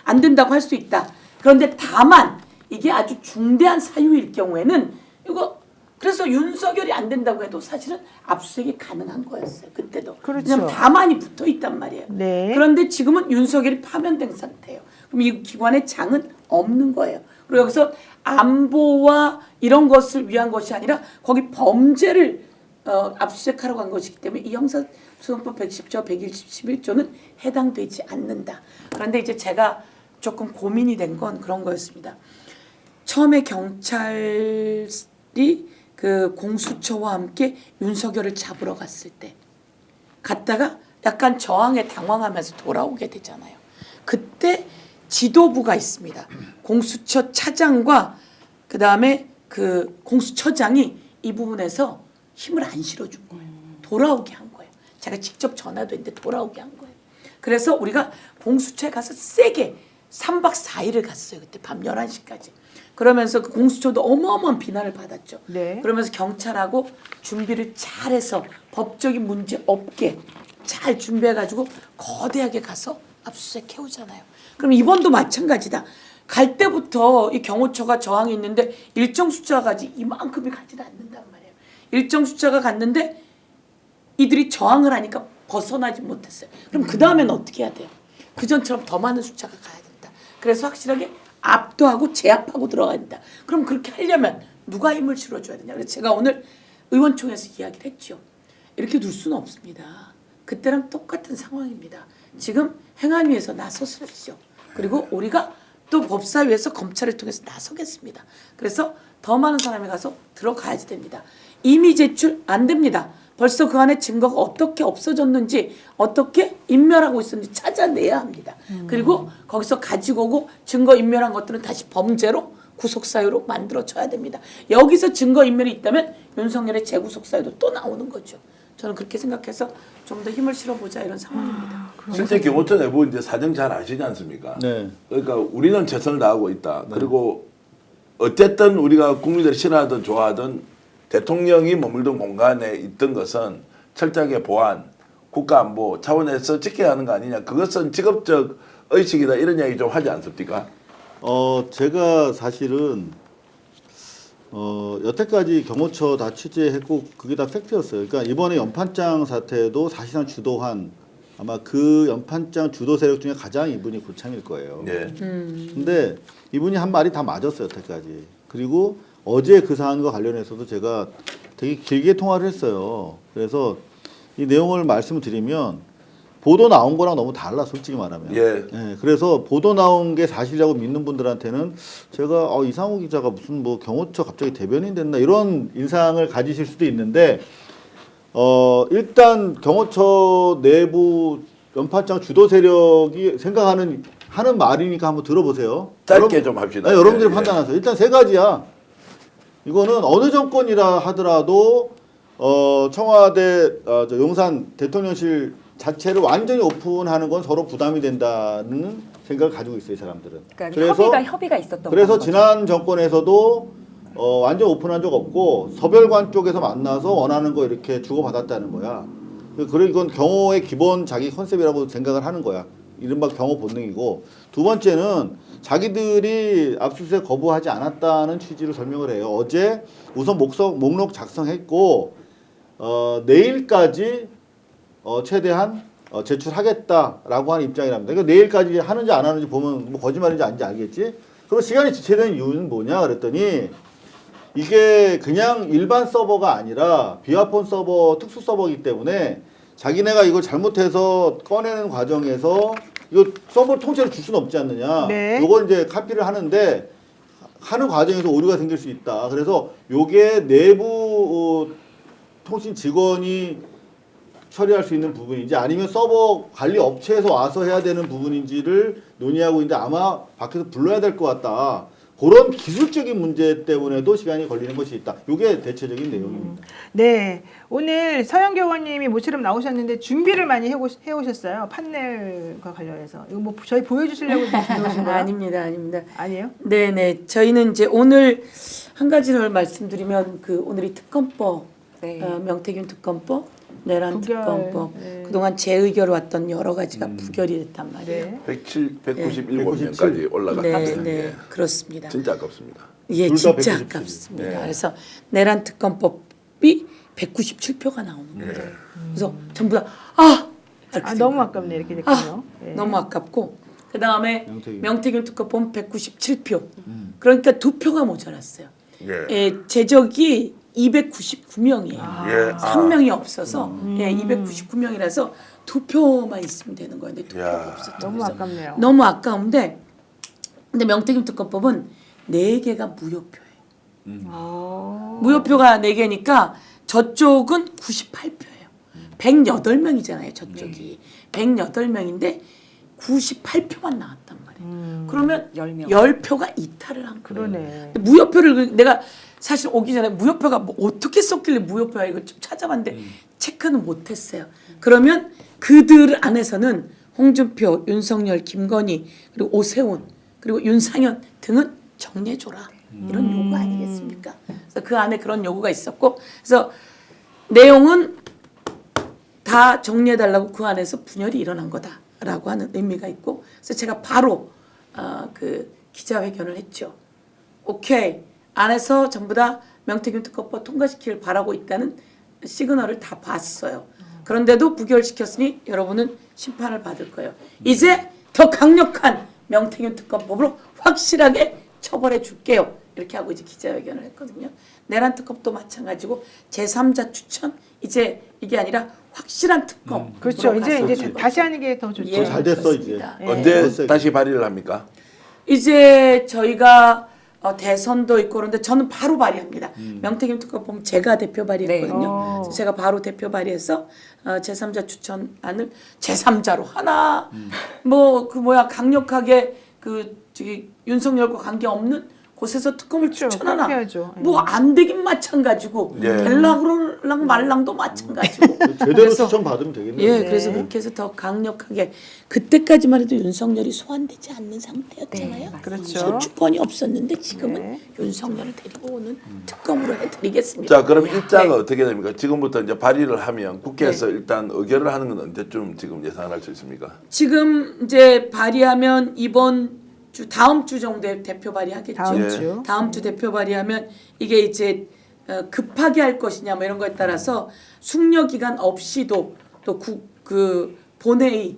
안 된다고 할 수 있다. 그런데 다만 이게 아주 중대한 사유일 경우에는 이거 그래서 윤석열이 안 된다고 해도 사실은 압수수색이 가능한 거였어요. 그때도. 그렇죠. 왜냐하면 다만이 붙어 있단 말이에요. 네. 그런데 지금은 윤석열이 파면된 상태예요. 그럼 이 기관의 장은 없는 거예요. 그리고 여기서 안보와 이런 것을 위한 것이 아니라 거기 범죄를 압수수색하러 간 것이기 때문에 이 형사소송법 110조, 111조는 해당되지 않는다. 그런데 이제 제가 조금 고민이 된 건 그런 거였습니다. 처음에 경찰이 그 공수처와 함께 윤석열을 잡으러 갔을 때 갔다가 약간 저항에 당황하면서 돌아오게 되잖아요. 그때 지도부가 있습니다. 공수처 차장과 그 다음에 그 공수처장이 이 부분에서 힘을 안 실어준 거예요. 돌아오게 한 거예요. 제가 직접 전화도 했는데 돌아오게 한 거예요. 그래서 우리가 공수처에 가서 세게 3박 4일을 갔어요. 그때 밤 11시까지. 그러면서 그 공수처도 어마어마한 비난을 받았죠. 네. 그러면서 경찰하고 준비를 잘해서 법적인 문제 없게 잘 준비해가지고 거대하게 가서 압수수색 해오잖아요. 그럼 이번도 마찬가지다. 갈 때부터 이 경호처가 저항이 있는데 일정 숫자가 가지 이만큼이 가지도 않는단 말이에요. 일정 숫자가 갔는데 이들이 저항을 하니까 벗어나지 못했어요. 그럼 그 다음에는 어떻게 해야 돼요? 그전처럼 더 많은 숫자가 가야 된다. 그래서 확실하게 압도하고 제압하고 들어가야 된다. 그럼 그렇게 하려면 누가 힘을 실어줘야 되냐. 그래서 제가 오늘 의원총회에서 이야기를 했죠. 이렇게 둘 수는 없습니다. 그때랑 똑같은 상황입니다. 지금 행안위에서 나섰죠. 그리고 우리가 또 법사위에서 검찰을 통해서 나서겠습니다. 그래서 더 많은 사람이 가서 들어가야지 됩니다. 이미 제출 안 됩니다. 벌써 그 안에 증거가 어떻게 없어졌는지 어떻게 인멸하고 있었는지 찾아내야 합니다. 그리고 거기서 가지고 오고 증거 인멸한 것들은 다시 범죄로 구속사유로 만들어져야 됩니다. 여기서 증거 인멸이 있다면 윤석열의 재구속사유도 또 나오는 거죠. 저는 그렇게 생각해서 좀 더 힘을 실어보자 이런 상황입니다. 실제 경호처 내부 이제 사정 잘 아시지 않습니까? 네. 그러니까 우리는 최선을 다하고 있다. 그리고 어쨌든 우리가 국민들이 싫어하든 좋아하든 대통령이 머물던 공간에 있던 것은 철저하게 보안, 국가안보 차원에서 지켜야 하는 거 아니냐. 그것은 직업적 의식이다. 이런 이야기 좀 하지 않습니까? 제가 사실은 여태까지 경호처 다 취재했고 그게 다 팩트였어요. 그러니까 이번에 연판장 사태도 사실상 주도한 아마 그 연판장 주도 세력 중에 가장 이분이 고창일 거예요. 네. 근데 이분이 한 말이 다 맞았어요, 여태까지. 그리고 어제 그 사안과 관련해서도 제가 되게 길게 통화를 했어요. 그래서 이 내용을 말씀을 드리면 보도 나온 거랑 너무 달라, 솔직히 말하면. 예. 그래서 보도 나온 게 사실이라고 믿는 분들한테는 제가 이상우 기자가 무슨 뭐 경호처 갑자기 대변인 됐나 이런 인상을 가지실 수도 있는데 일단 경호처 내부 연판장 주도 세력이 생각하는 하는 말이니까 한번 들어보세요. 짧게 좀 합시다. 여러분들이 예, 판단하세요. 일단 세 가지야. 이거는 어느 정권이라 하더라도 청와대 용산 대통령실 자체를 완전히 오픈하는 건 서로 부담이 된다는 생각을 가지고 있어요, 이 사람들은. 그러니까 협의가 있었던 그래서 거죠. 지난 정권에서도 완전 오픈한 적 없고 서별관 쪽에서 만나서 원하는 거 이렇게 주고받았다는 거야. 그리고 이건 경호의 기본 자기 컨셉이라고 생각을 하는 거야. 이른바 경호 본능이고 두 번째는 자기들이 압수수색 거부하지 않았다는 취지로 설명을 해요. 어제 우선 목록 작성했고 내일까지 최대한 제출하겠다라고 하는 입장이랍니다. 그러니까 내일까지 하는지 안 하는지 보면 뭐 거짓말인지 아닌지 알겠지. 그럼 시간이 지체된 이유는 뭐냐 그랬더니 이게 그냥 일반 서버가 아니라 비화폰 서버, 특수 서버이기 때문에 자기네가 이걸 잘못해서 꺼내는 과정에서 이거 서버 통째로 줄 수는 없지 않느냐. 네. 요걸 이제 카피를 하는데 하는 과정에서 오류가 생길 수 있다. 그래서 요게 내부 통신 직원이 처리할 수 있는 부분인지 아니면 서버 관리 업체에서 와서 해야 되는 부분인지를 논의하고 있는데 아마 밖에서 불러야 될 것 같다. 그런 기술적인 문제 때문에도 시간이 걸리는 것이 있다. 이게 대체적인 내용입니다. 네, 오늘 서영교 의원님이 모처럼 나오셨는데 준비를 많이 해오셨어요. 판넬과 관련해서. 이거 뭐 저희 보여주시려고 들어오신 거예요? 아닙니다, 아닙니다. 아니에요? 네네. 저희는 이제 오늘 한 가지를 말씀드리면 그 오늘이 특검법, 네. 명태균 특검법, 내란 부결, 특검법, 네. 그동안 재의결 왔던 여러 가지가 부결이 됐단 말이에요. 네. 197명까지 올라갔다. 네, 그렇습니다. 진짜 아깝습니다. 예, 둘다 진짜 197. 아깝습니다. 네. 그래서 내란 특검법이 197표가 나오는 거예요. 그래서 전부 다 너무 아깝네 이렇게 됐군요. 네. 너무 아깝고 그 다음에 명태균. 명태균 특검법은 197표. 그러니까 2표가 모자랐어요. 예. 예, 제적이 299명이에요. 예. 3명이 없어서 예, 299명이라서 2표만 있으면 되는 거예요. 근데 2표가 야. 없었죠. 너무 그래서 아깝네요. 너무 아까운데 근데 명태균 특검법은 4개가 무효표예요. 무효표가 4개니까 저쪽은 98표예요. 108명이잖아요. 저쪽이. 108명인데 98표만 나왔단 말이에요. 그러면 10명. 10표가 이탈을 한 거예요. 그러네. 무효표를 내가 사실 오기 전에 무효표가 뭐 어떻게 썼길래 무효표야 이거 좀 찾아봤는데 체크는 못했어요. 그러면 그들 안에서는 홍준표, 윤석열, 김건희 그리고 오세훈 그리고 윤상현 등은 정리해줘라 이런 요구 아니겠습니까? 그래서 그 안에 그런 요구가 있었고 그래서 내용은 다 정리해달라고 그 안에서 분열이 일어난 거다라고 하는 의미가 있고 그래서 제가 바로 그 기자회견을 했죠. 오케이. 안에서 전부 다 명태균 특검법 통과시키길 바라고 있다는 시그널을 다 봤어요. 그런데도 부결시켰으니 여러분은 심판을 받을 거예요. 이제 더 강력한 명태균 특검법으로 확실하게 처벌해 줄게요. 이렇게 하고 이제 기자회견을 했거든요. 내란 특검도 마찬가지고 제3자 추천 이제 이게 아니라 확실한 특검. 그렇죠. 이제 다시 하는 게 더 좋죠. 예, 잘 됐어 이제. 그렇습니다. 언제 다시 발의를 합니까? 이제 저희가 대선도 있고 그런데 저는 바로 발의합니다. 명태균 특검법 제가 대표 발의했거든요. 그래서 제가 바로 대표 발의해서 제3자 추천안을 제3자로 하나 뭐 그 강력하게 그 저기 윤석열과 관계 없는 곳에서 특검을 추천하나 뭐 안 되긴 마찬가지고 예. 될랑그럴랑 말랑도 마찬가지고 제대로 추천 받으면 되겠네요. 예, 그래서 그렇게 해서 더 강력하게 그때까지만 해도 윤석열이 소환되지 않는 상태였잖아요. 그렇죠. 소추권이 없었는데 지금은 윤석열을 데리고 오는 특검으로 해드리겠습니다. 자, 그럼 일자가 네. 어떻게 됩니까? 지금부터 이제 발의를 하면 국회에서 일단 의결을 하는 건 언제쯤 지금 예상할 수 있습니까? 지금 이제 발의하면 이번 주 다음 주 정도에 대표 발의하겠죠. 다음 주. 다음 주 대표 발의하면 이게 이제 급하게 할 것이냐 뭐 이런 거에 따라서 숙려 기간 없이도 또 그 본회의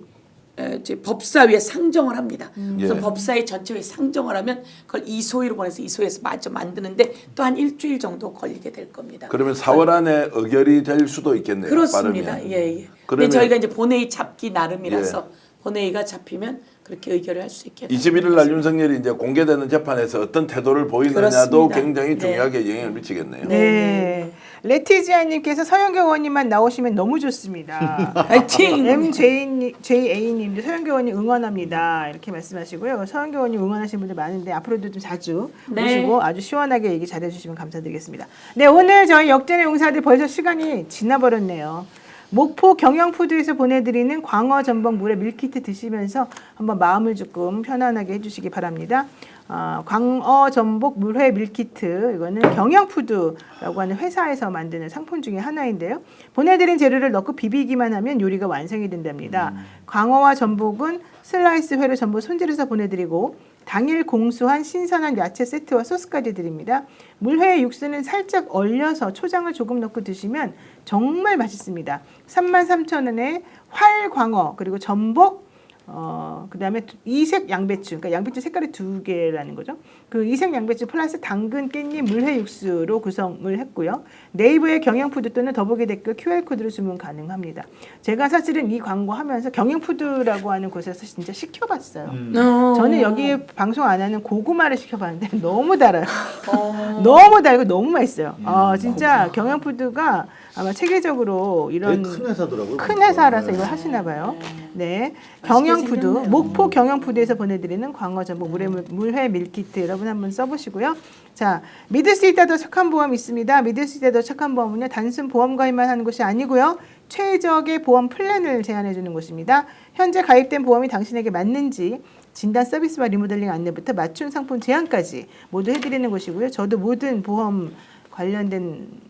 이제 법사위에 상정을 합니다. 그래서 예. 법사위 전체에 상정을 하면 그걸 이소위로 보내서 이소위에서 마저 만드는데 또 한 일주일 정도 걸리게 될 겁니다. 그러면 4월 안에 의결이 될 수도 있겠네요. 그렇습니다. 빠르면. 예, 예. 근데 그러면 저희가 이제 본회의 잡기 나름이라서 예. 본회의가 잡히면 그렇게 의결을 할 수 있게. 21일 날 윤석열이 이제 공개되는 재판에서 어떤 태도를 보이느냐도 그렇습니다. 굉장히 네. 중요하게 영향을 미치겠네요. 네. 레티지아님께서 서영교 의원님만 나오시면 너무 좋습니다. 파이팅! MJA님도 서영교 의원님 응원합니다. 이렇게 말씀하시고요. 서영교 의원님 응원하시는 분들 많은데 앞으로도 좀 자주 네. 오시고 아주 시원하게 얘기 잘해주시면 감사드리겠습니다. 네, 오늘 저희 역전의 용사들 벌써 시간이 지나버렸네요. 목포 경영푸드에서 보내드리는 광어 전복 물회 밀키트 드시면서 한번 마음을 조금 편안하게 해주시기 바랍니다. 광어 전복 물회 밀키트, 이거는 경영푸드라고 하는 회사에서 만드는 상품 중에 하나인데요. 보내드린 재료를 넣고 비비기만 하면 요리가 완성이 된답니다. 광어와 전복은 슬라이스 회를 전부 손질해서 보내드리고 당일 공수한 신선한 야채 세트와 소스까지 드립니다. 물회 육수는 살짝 얼려서 초장을 조금 넣고 드시면 정말 맛있습니다. 33,000원에 활광어 그리고 전복 그다음에 이색 양배추, 그러니까 양배추 색깔이 2개라는 거죠. 그 이색 양배추 플러스 당근, 깻잎, 물회 육수로 구성을 했고요. 네이버의 경영푸드 또는 더보기 댓글 QR코드로 주문 가능합니다. 제가 사실은 이 광고하면서 경영푸드라고 하는 곳에서 진짜 시켜봤어요. 저는 여기 방송 안 하는 고구마를 시켜봤는데 너무 달아요. 너무 달고 너무 맛있어요. 진짜 경영푸드가 아마 체계적으로 이런 큰 회사더라고요. 큰 회사라서 이걸 하시나 봐요. 네, 경영푸드 목포 경영푸드에서 보내드리는 광어 전복 물회 밀키트 여러분 한번 써보시고요. 자, 믿을 수 있다 더 착한 보험 있습니다. 믿을 수 있다 더 착한 보험은요 단순 보험 가입만 하는 곳이 아니고요 최적의 보험 플랜을 제안해 주는 곳입니다. 현재 가입된 보험이 당신에게 맞는지 진단 서비스와 리모델링 안내부터 맞춤 상품 제안까지 모두 해드리는 곳이고요. 저도 모든 보험 관련된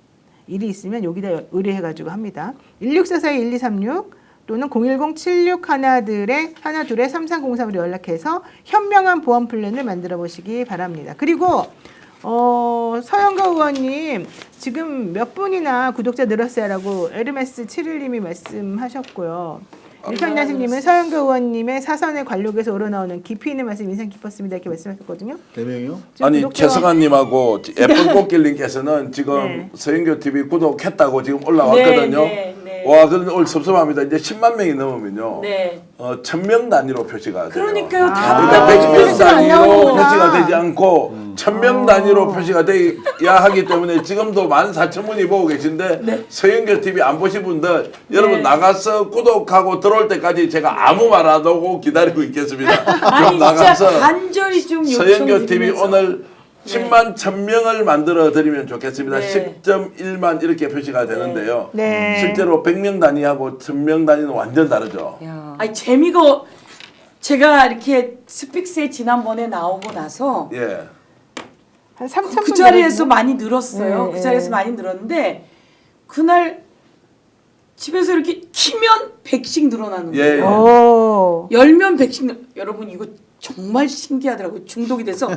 일이 있으면 여기다 의뢰해가지고 합니다. 1644-1236 또는 010-7611-3303으로 연락해서 현명한 보험 플랜을 만들어 보시기 바랍니다. 그리고 서영가 의원님 지금 몇 분이나 구독자 늘었어요라고 에르메스 7일님이 말씀하셨고요. 일평야신님은 서영가 의원님의 사선의 관록에서 우러나오는 깊이 있는 말씀 인상 깊었습니다 이렇게 말씀하셨거든요. 4명이요? 아니 최성환님하고 예쁜 꽃길님께서는 지금 서영교 TV 구독했다고 지금 올라왔거든요. 와, 그런데 오늘 섭섭합니다. 이제 10만 명이 넘으면요. 1000명 단위로 표시가 돼요. 그러니까요. 근데 100명 단위로 표시가 되지 않고 1000명 단위로 표시가 돼야 하기 때문에 지금도 14,000분이 보고 계신데 서영교 TV 안 보신 분들 여러분 나가서 구독하고 들어올 때까지 제가 아무 말 안 하고 기다리고 있겠습니다. 그럼 나가서 간절히 좀 서영교 TV 오늘 10만 1000명을 만들어 드리면 좋겠습니다. 10.1만 이렇게 표시가 되는데요. 실제로 100명 단위하고 1000명 단위는 완전 다르죠. 아니 재미가 제가 이렇게 스픽스에 지난번에 나오고 나서 한 3,000분 그 자리에서 많이 늘었어요. 그 자리에서 많이 늘었는데 그날 집에서 이렇게 키면 100씩 늘어나는 거예요. 열면 100씩 여러분 이거 정말 신기하더라고요. 중독이 돼서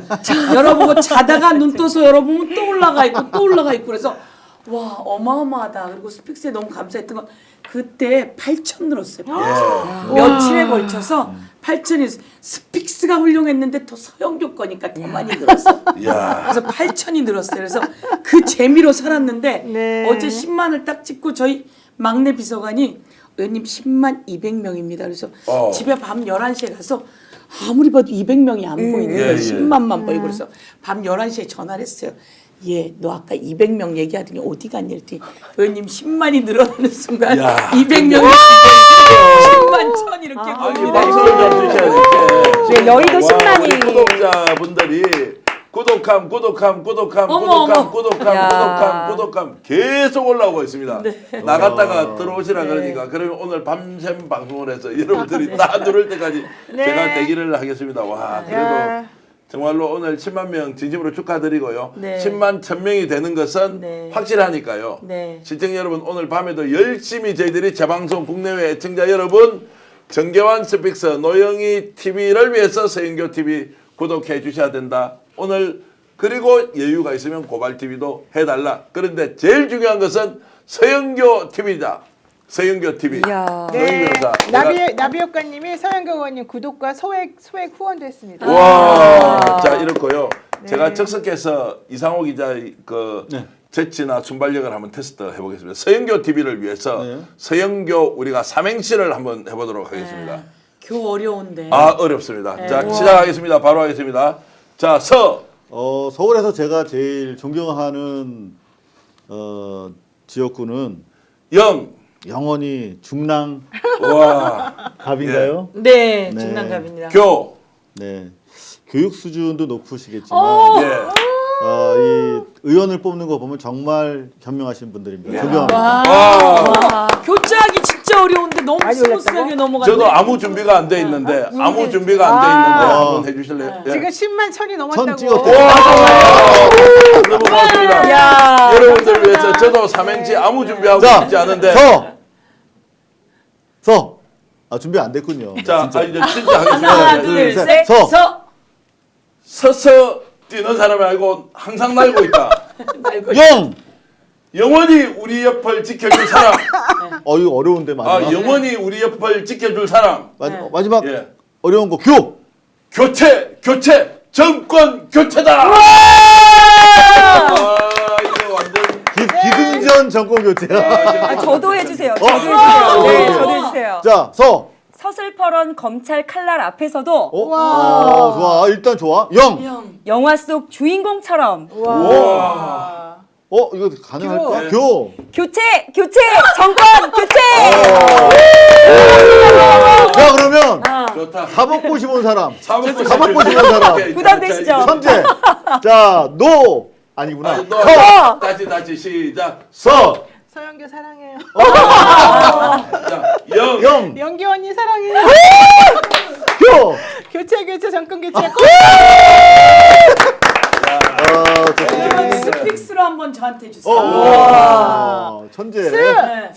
열어보고 자다가 눈 떠서 열어보면 또 올라가 있고 또 올라가 있고 그래서 와 어마어마하다. 그리고 스픽스에 너무 감사했던 건 그때 8,000 늘었어요. 8,000. 며칠에 걸쳐서 8,000이 스픽스가 훌륭했는데 또 서영교 거니까 더 많이 늘었어. 그래서 8,000이 늘었어요. 그래서 그 재미로 살았는데 어제 10만을 딱 찍고 저희 막내 비서관이 의원님 10만 200명입니다. 그래서 집에 밤 11시에 가서 아무리 봐도 200명이 안 보이는데 10만만 보이고 그래서 밤 11시에 전화를 했어요. 너 아까 200명 얘기하더니 어디 갔냐 했더니 의원님 10만이 늘어나는 순간 200명이 10만 1000 이렇게 아니 박수를 좀 주셔야 될 게 여의도 10만이 구독자분들이 구독함 계속 올라오고 있습니다. 나갔다가 들어오시라 그러니까 그러면 오늘 밤샘 방송을 해서 여러분들이 다 누를 때까지 제가 대기를 하겠습니다. 와 그래도 정말로 오늘 10만 명 진심으로 축하드리고요. 10만 1000명이 되는 것은 확실하니까요. 시청자 여러분 오늘 밤에도 열심히 저희들이 재방송 국내외 애청자 여러분 정계환 스픽스 노영희 TV를 위해서 서영교 TV 구독해 주셔야 된다. 오늘 그리고 여유가 있으면 고발 TV도 해달라. 그런데 제일 중요한 것은 서영교 TV다. 서영교 TV. 나비효과님이 서영교 의원님 구독과 소액 후원도 했습니다. 와, 자 이렇고요. 제가 즉석해서 이상호 기자 그 재치나 순발력을 한번 테스트 해보겠습니다. 서영교 TV를 위해서 서영교 우리가 삼행시를 한번 해보도록 하겠습니다. 겨우 어려운데. 어렵습니다. 자 시작하겠습니다. 바로 하겠습니다. 자 서울에서 제가 제일 존경하는 지역구는 영원히 중랑 갑인가요? 네, 중랑갑입니다. 교육 수준도 높으시겠지만 이 의원을 뽑는 거 보면 정말 현명하신 분들입니다. 존경합니다. 교체하기 진짜 어려운데 너무 스무스하게 넘어갔네. 저도 아무 준비가 안 돼 있는데 한번 해주실래요? 지금 10만 1000이 넘었다고. 1000 찍었대요. 너무 고맙습니다. 여러분들 위해서 저도 삼행시 아무 준비하고 있지 않은데 아 준비 안 됐군요. 자, 진짜. 이제 진짜 하겠습니다. 하나, 둘, 셋. 서. 서서 뛰는 사람이 아니고 항상 날고 있다. 영. 영원히 우리 옆을 지켜줄 사람. 이거 어려운데 마지막. 아, 영원히 우리 옆을 지켜줄 사람. 마지막 예. 어려운 거 교체, 정권 교체다. 아, 이거 완전. 기승전 정권 교체야. 아, 저도 해주세요. 저도 해주세요. 네, 저도 해주세요. 자, 서슬퍼런 검찰 칼날 앞에서도 좋아. 일단 좋아. 영. 영화 속 주인공처럼 이거 가능할까? 교체, 정권 교체. 자, 그러면 좋다. 사법고 씹은 사람. 사법고 씹은 사람. 부담되시죠? 천재. 자, 아니구나. 서. 다시 시작. 서영교 사랑해요. 자, 영. 영기 언니 사랑해요. 교체 정권 교체. 스픽스로 한번 저한테 주세요. 천재. 네.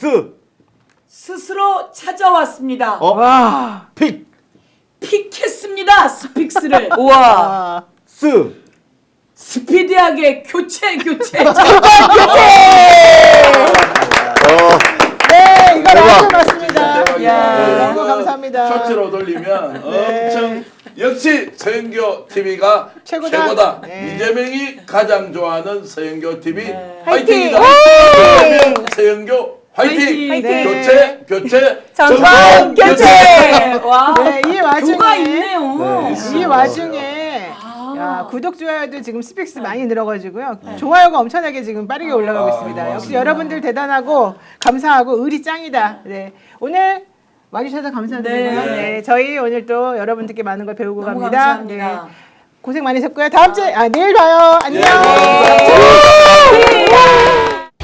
스스로 찾아왔습니다. 픽했습니다. 스픽스를. 우와. 스피디하게 교체. 네, 이거 라디오 맞습니다. 대박이야. 너무 감사합니다. 쇼츠로 돌리면 엄청 역시 서영교 TV가 최고다. 네. 이재명이 가장 좋아하는 서영교 TV 화이팅! 화이팅이다. 서영교 화이팅! 화이팅! 교체, 정권 교체. 와. 네, 이 와중에 교가 있네요. 이 와중에 구독 좋아요도 지금 스픽스 많이 늘어가지고요. 좋아요가 엄청나게 지금 빠르게 올라가고 있습니다. 역시 여러분들 대단하고 감사하고 의리 짱이다. 네, 오늘 와주셔서 감사드리고요. 네, 저희 오늘 또 여러분들께 많은 걸 배우고 너무 갑니다. 감사합니다. 네, 고생 많으셨고요. 다음 주에 내일 봐요. 안녕.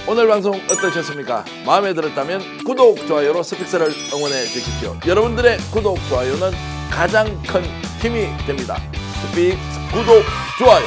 오늘 방송 어떠셨습니까? 마음에 들었다면 구독, 좋아요로 스픽스를 응원해 주십시오. 여러분들의 구독, 좋아요는 가장 큰 힘이 됩니다. 스픽스 구독, 좋아요